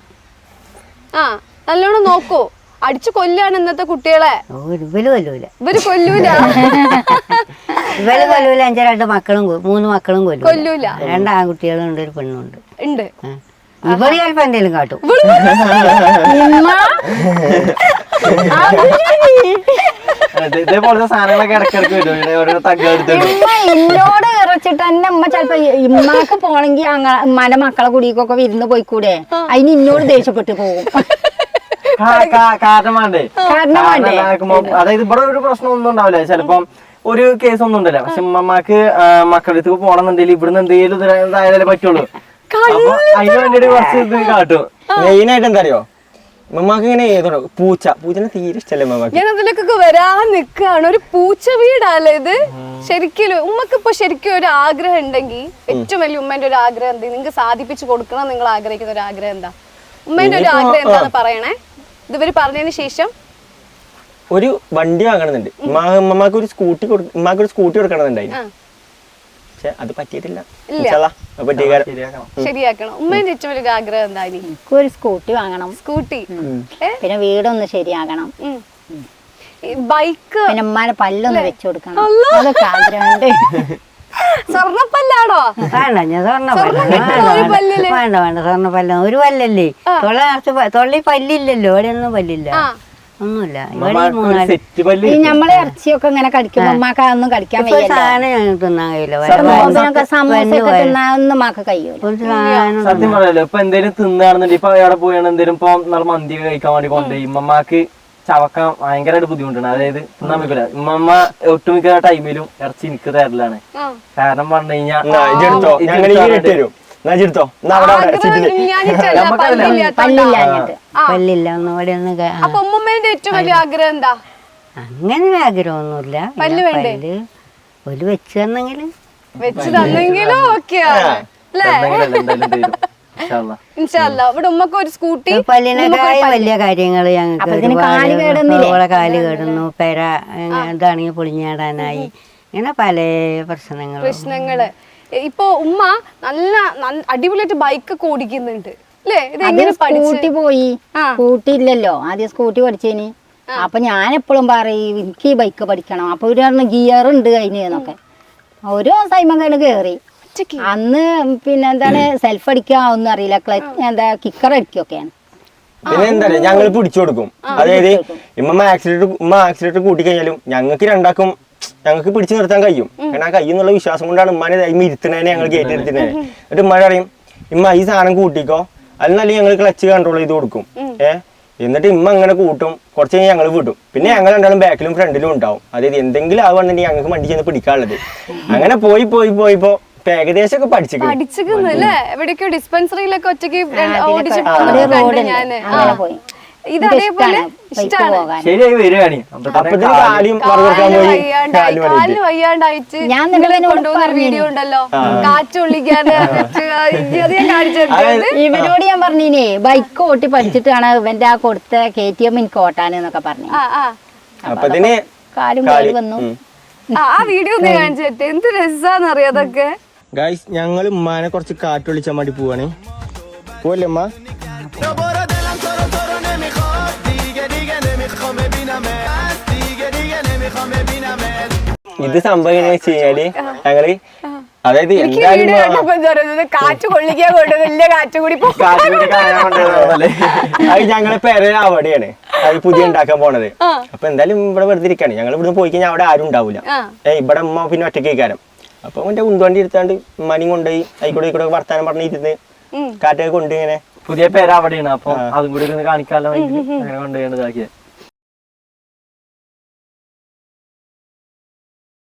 നല്ലോണം നോക്കൂ. അടിച്ചു കൊല്ലാണ് ഇന്നത്തെ കുട്ടികളെ. ഇവര് കൊല്ലൂല. ഇവര് കൊല്ലൂല. 2 മക്കളും 3 മക്കളും കൊല്ലൂല. 2 ആൺകുട്ടികളും ഉണ്ട്, ഒരു പെണ്ണുണ്ട്. ഇവര് ചിലപ്പോ എന്തെങ്കിലും കാട്ടും. ഇതേപോലത്തെ സാധനങ്ങളൊക്കെ ഇടയ്ക്കിടയ്ക്ക് എന്നോട് ഇറച്ചിട്ട് തന്നെ ഉമ്മ ചിലപ്പോ ഇമ്മക്ക് പോണെങ്കി ഉമ്മാന്റെ മക്കളെ കുടിക്കൊക്കെ വിരുന്ന് പോയിക്കൂടെ, അതിന് ഇന്നോട് ദേഷ്യപ്പെട്ടു പോകും. കാരണം വേണ്ടേ? അതായത് ഇവിടെ ഒരു പ്രശ്നം ഒന്നും ഉണ്ടാവില്ല, ചിലപ്പം ഒരു കേസ് ഒന്നും ഉണ്ടല്ലോ. പക്ഷെ ഉമ്മമാക്ക് മക്കളുടെ അടുത്ത് പോകണമെന്നുണ്ടെങ്കിൽ ഇവിടുന്ന് എന്തെങ്കിലും ഇതായാലേ പറ്റുള്ളൂ. അപ്പൊ അതിന് വേണ്ടിട്ട് കുറച്ച് ഇത് കാട്ടും. മെയിനായിട്ട് എന്താ അറിയോ, ഉമ്മമാക്ക് ഇങ്ങനെ ഏതോ പൂച്ചനെ തീരെ ഇഷ്ടല്ലേ ഉമ്മമാക്ക്. ഞാൻ അതിലേക്കൊക്കെ വരാൻ നിക്കാണ്. ഒരു പൂച്ച വീടല്ലേ ഇത് ശരിക്കും. ഉമ്മക്ക് ഇപ്പൊ ശരിക്കും ഒരു ആഗ്രഹം ഉണ്ടെങ്കിൽ ഏറ്റവും വലിയ ഉമ്മേന്റെ ഒരു ആഗ്രഹം എന്താ നിങ്ങൾക്ക് സാധിപ്പിച്ചു കൊടുക്കണം നിങ്ങൾ ആഗ്രഹിക്കുന്ന ഒരു ആഗ്രഹം എന്താ? ഉമ്മേന്റെ ഒരു ആഗ്രഹം എന്താന്ന് പറയണേ. ഇതുവരെ പറഞ്ഞതിന് ശേഷം ഒരു വണ്ടി വാങ്ങണമെന്നുണ്ട്. ഉമ്മാക്ക് ഒരു സ്കൂട്ടി കൊടുക്കണമെന്നുണ്ടായിരുന്നു. പക്ഷെ അത് പറ്റിയിട്ടില്ല. ശരിയാക്കണം. ഉമ്മേന്റെ ഏറ്റവും വലിയ ആഗ്രഹം എന്താ? എനിക്കൊരു സ്കൂട്ടി വാങ്ങണം. സ്കൂട്ടി, പിന്നെ വീടൊന്ന് ശരിയാക്കണം, ബൈക്ക്, പിന്നെ ഉമ്മാനെ പല്ലൊന്ന് വെച്ചു കൊടുക്കണം. അതൊക്കെ ആഗ്രഹമുണ്ട്. സ്വർണ്ണപ്പല്ലാണോ? വേണ്ട ഞാൻ വേണ്ട സ്വർണ്ണ പല്ല ഒരു പല്ലല്ലേ തൊള്ളി പല്ലില്ലല്ലോ. ഇവിടെ ഒന്നും പല്ലില്ല, ഒന്നുമില്ല. ഇവിടെ ഈ നമ്മളെ ഇറച്ചിയൊക്കെ ഇങ്ങനെ കടിക്കുമ്പോ ഉമ്മാക്ക് അതൊന്നും കടിക്കാൻ സാധനം ഞങ്ങൾക്ക് തിന്നാൻ കഴിയില്ല. സമൂസയൊക്കെ തിന്നാനൊന്നും ഉമ്മാക്ക് കഴിയൂല. സത്യം പറയാലോ, ഇപ്പൊ എന്തേലും തിന്നാണെന്നുണ്ടെങ്കിൽ ഇപ്പൊ അവിടെ പോയാണ് എന്തേലും ഇപ്പൊ നല്ല മന്തി കഴിക്കാൻ വേണ്ടി കൊണ്ടുപോയി ഉമ്മമാക്ക് ചവക്കാൻ ഭയങ്കരമായിട്ട് ബുദ്ധിമുട്ടാണ്. അതായത് തിന്നാൻ പറ്റില്ല. ഉമ്മ ഒട്ടുമിക്ക ടൈമിലും ഇറച്ചി എനിക്ക് തരലാണ്. കാരണം പറഞ്ഞു കഴിഞ്ഞാൽ പല്ലില്ല ഒന്നും ഇവിടെ ഒന്നും ആഗ്രഹം എന്താ? അങ്ങനെ ആഗ്രഹമൊന്നുമില്ല. പല്ല് ഒരു വെച്ച് തന്നെങ്കിൽ വെച്ച് തന്നെങ്കിലും ഇവിടെ ഉമ്മക്ക് ഒരു സ്കൂട്ടി. പല്ലിനേക്കായ വലിയ കാര്യങ്ങള് ഞങ്ങൾക്ക് കാല് കേടുന്നു, പെര ഇതാണെങ്കിൽ പൊളിഞ്ഞാടാനായി, ഇങ്ങനെ പല പ്രശ്നങ്ങള്. ഇപ്പൊ ഉമ്മ നല്ല അടിപൊളിയായിട്ട് ബൈക്കൊക്കെ ഓടിക്കുന്നുണ്ട് അല്ലേ? സ്കൂട്ടി പോയി, സ്കൂട്ടി ഇല്ലല്ലോ. ആദ്യം സ്കൂട്ടി പഠിച്ചേന്. അപ്പൊ ഞാൻ എപ്പോഴും പറയും എനിക്ക് ഈ ബൈക്ക് പഠിക്കണം. അപ്പൊ ഒരു ഗിയർ ഉണ്ട് അതിനൊക്കെ. ഒരു സൈമങ്ങട് കേറി അന്ന് പിന്നെ എന്താണ് സെൽഫ് അടിക്കുക ഒന്നും അറിയില്ല. എന്താ കിക്കർ അടിക്കൊക്കെയാണ്. പിന്നെ എന്താ പറയാ ഞങ്ങൾ പിടിച്ചു കൊടുക്കും. അതായത് ഉമ്മ ആക്സിഡന്റ് കൂട്ടി കഴിഞ്ഞാലും ഞങ്ങൾക്ക് പിടിച്ചു നിർത്താൻ കഴിയും. കാരണം ആ കയ്യെന്നുള്ള വിശ്വാസം കൊണ്ടാണ് ഉമ്മാനെ ഇരുത്തുന്നതിനെ ഞങ്ങൾ കയറ്റിരുത്തുന്നത്. എന്നിട്ട് ഉമ്മ പറയും ഇമ്മ ഈ സാധനം കൂട്ടിക്കോ, അതിനല്ല ഞങ്ങൾ ക്ലച്ച് കൺട്രോൾ ചെയ്ത് കൊടുക്കും. എന്നിട്ട് ഇമ്മ അങ്ങനെ കൂട്ടും. കുറച്ച് കഴിഞ്ഞാൽ ഞങ്ങൾ വിടും. പിന്നെ ഞങ്ങൾ രണ്ടാളും ബാക്കിലും ഫ്രണ്ടിലും ഉണ്ടാവും. അതായത് എന്തെങ്കിലും ആവുകയാണെന്നുണ്ടെങ്കിൽ ഞങ്ങൾക്ക് വണ്ടി ചെന്ന് പിടിക്കാനുള്ളത്. അങ്ങനെ പോയിപ്പോ ഏകദേശം ഒക്കെ പഠിച്ചില്ലേ? എവിടേക്കോ ഡിസ്പെൻസറിയിലൊക്കെ ഒറ്റയ്ക്ക് ഓടിച്ചു ഞാന്. ഇത് അതേപോലെ ശരിയായി വരികയാണ്. കാലിന് വയ്യാണ്ടായിട്ട് ഞാൻ കൊണ്ടുപോകുന്ന ഒരു വീഡിയോ ഉണ്ടല്ലോ, കാറ്റ് കൊള്ളിക്കാതെ ഇവനോട് ഞാൻ പറഞ്ഞേ ബൈക്ക് ഓട്ടി പഠിച്ചിട്ടാണ് ഇവന്റെ ആ കൊടുത്ത KTM എനിക്ക് ഓട്ടാനെന്നൊക്കെ പറഞ്ഞു. കാലും കാല് വന്നു. ആ വീഡിയോ ഒന്ന് കാണിച്ചിട്ട് എന്ത് രസാന്നറിയാം അതൊക്കെ. ഗൈസ് ഞങ്ങൾ ഉമ്മാനെ കുറച്ച് കാറ്റ് വിളിച്ചാൻ വേണ്ടി പോവാണ്. പോവല്ലേ ഉമ്മ? ഇത് സംഭവം എങ്ങനെയാ വെച്ച് കഴിഞ്ഞാല് ഞങ്ങള് അതായത് കാറ്റ് കൊള്ളിക്കാൻ കൊണ്ട് വലിയ കാറ്റ് കൂടി അത് ഞങ്ങളെ പേര് അവിടെയാണ് അത് പുതിയ ഉണ്ടാക്കാൻ പോണത്. അപ്പൊ എന്തായാലും ഇവിടെ വെറുതെ ഇരിക്കാണ്. ഞങ്ങൾ ഇവിടുന്ന് പോയി കഴിഞ്ഞാൽ അവിടെ ആരും ഉണ്ടാവില്ല. ഇവിടെ ഉമ്മ പിന്നെ ഒറ്റയ്ക്ക് കയറാം. അപ്പൊ മറ്റേ ഉന്തുവണ്ടി എടുത്താണ്ട് ഉമ്മാനെയും കൊണ്ടുപോയി ആയിക്കോട്ടെ വർത്താനം പറഞ്ഞിരുന്ന് കാറ്റൊക്കെ കൊണ്ട് ഇങ്ങനെ പുതിയ പേര് അവിടെയാണ്. അപ്പൊ അതും കൂടി കാണിക്കാമല്ലോ അങ്ങനെ കൊണ്ടുപോയി ഇതാക്കിയത്.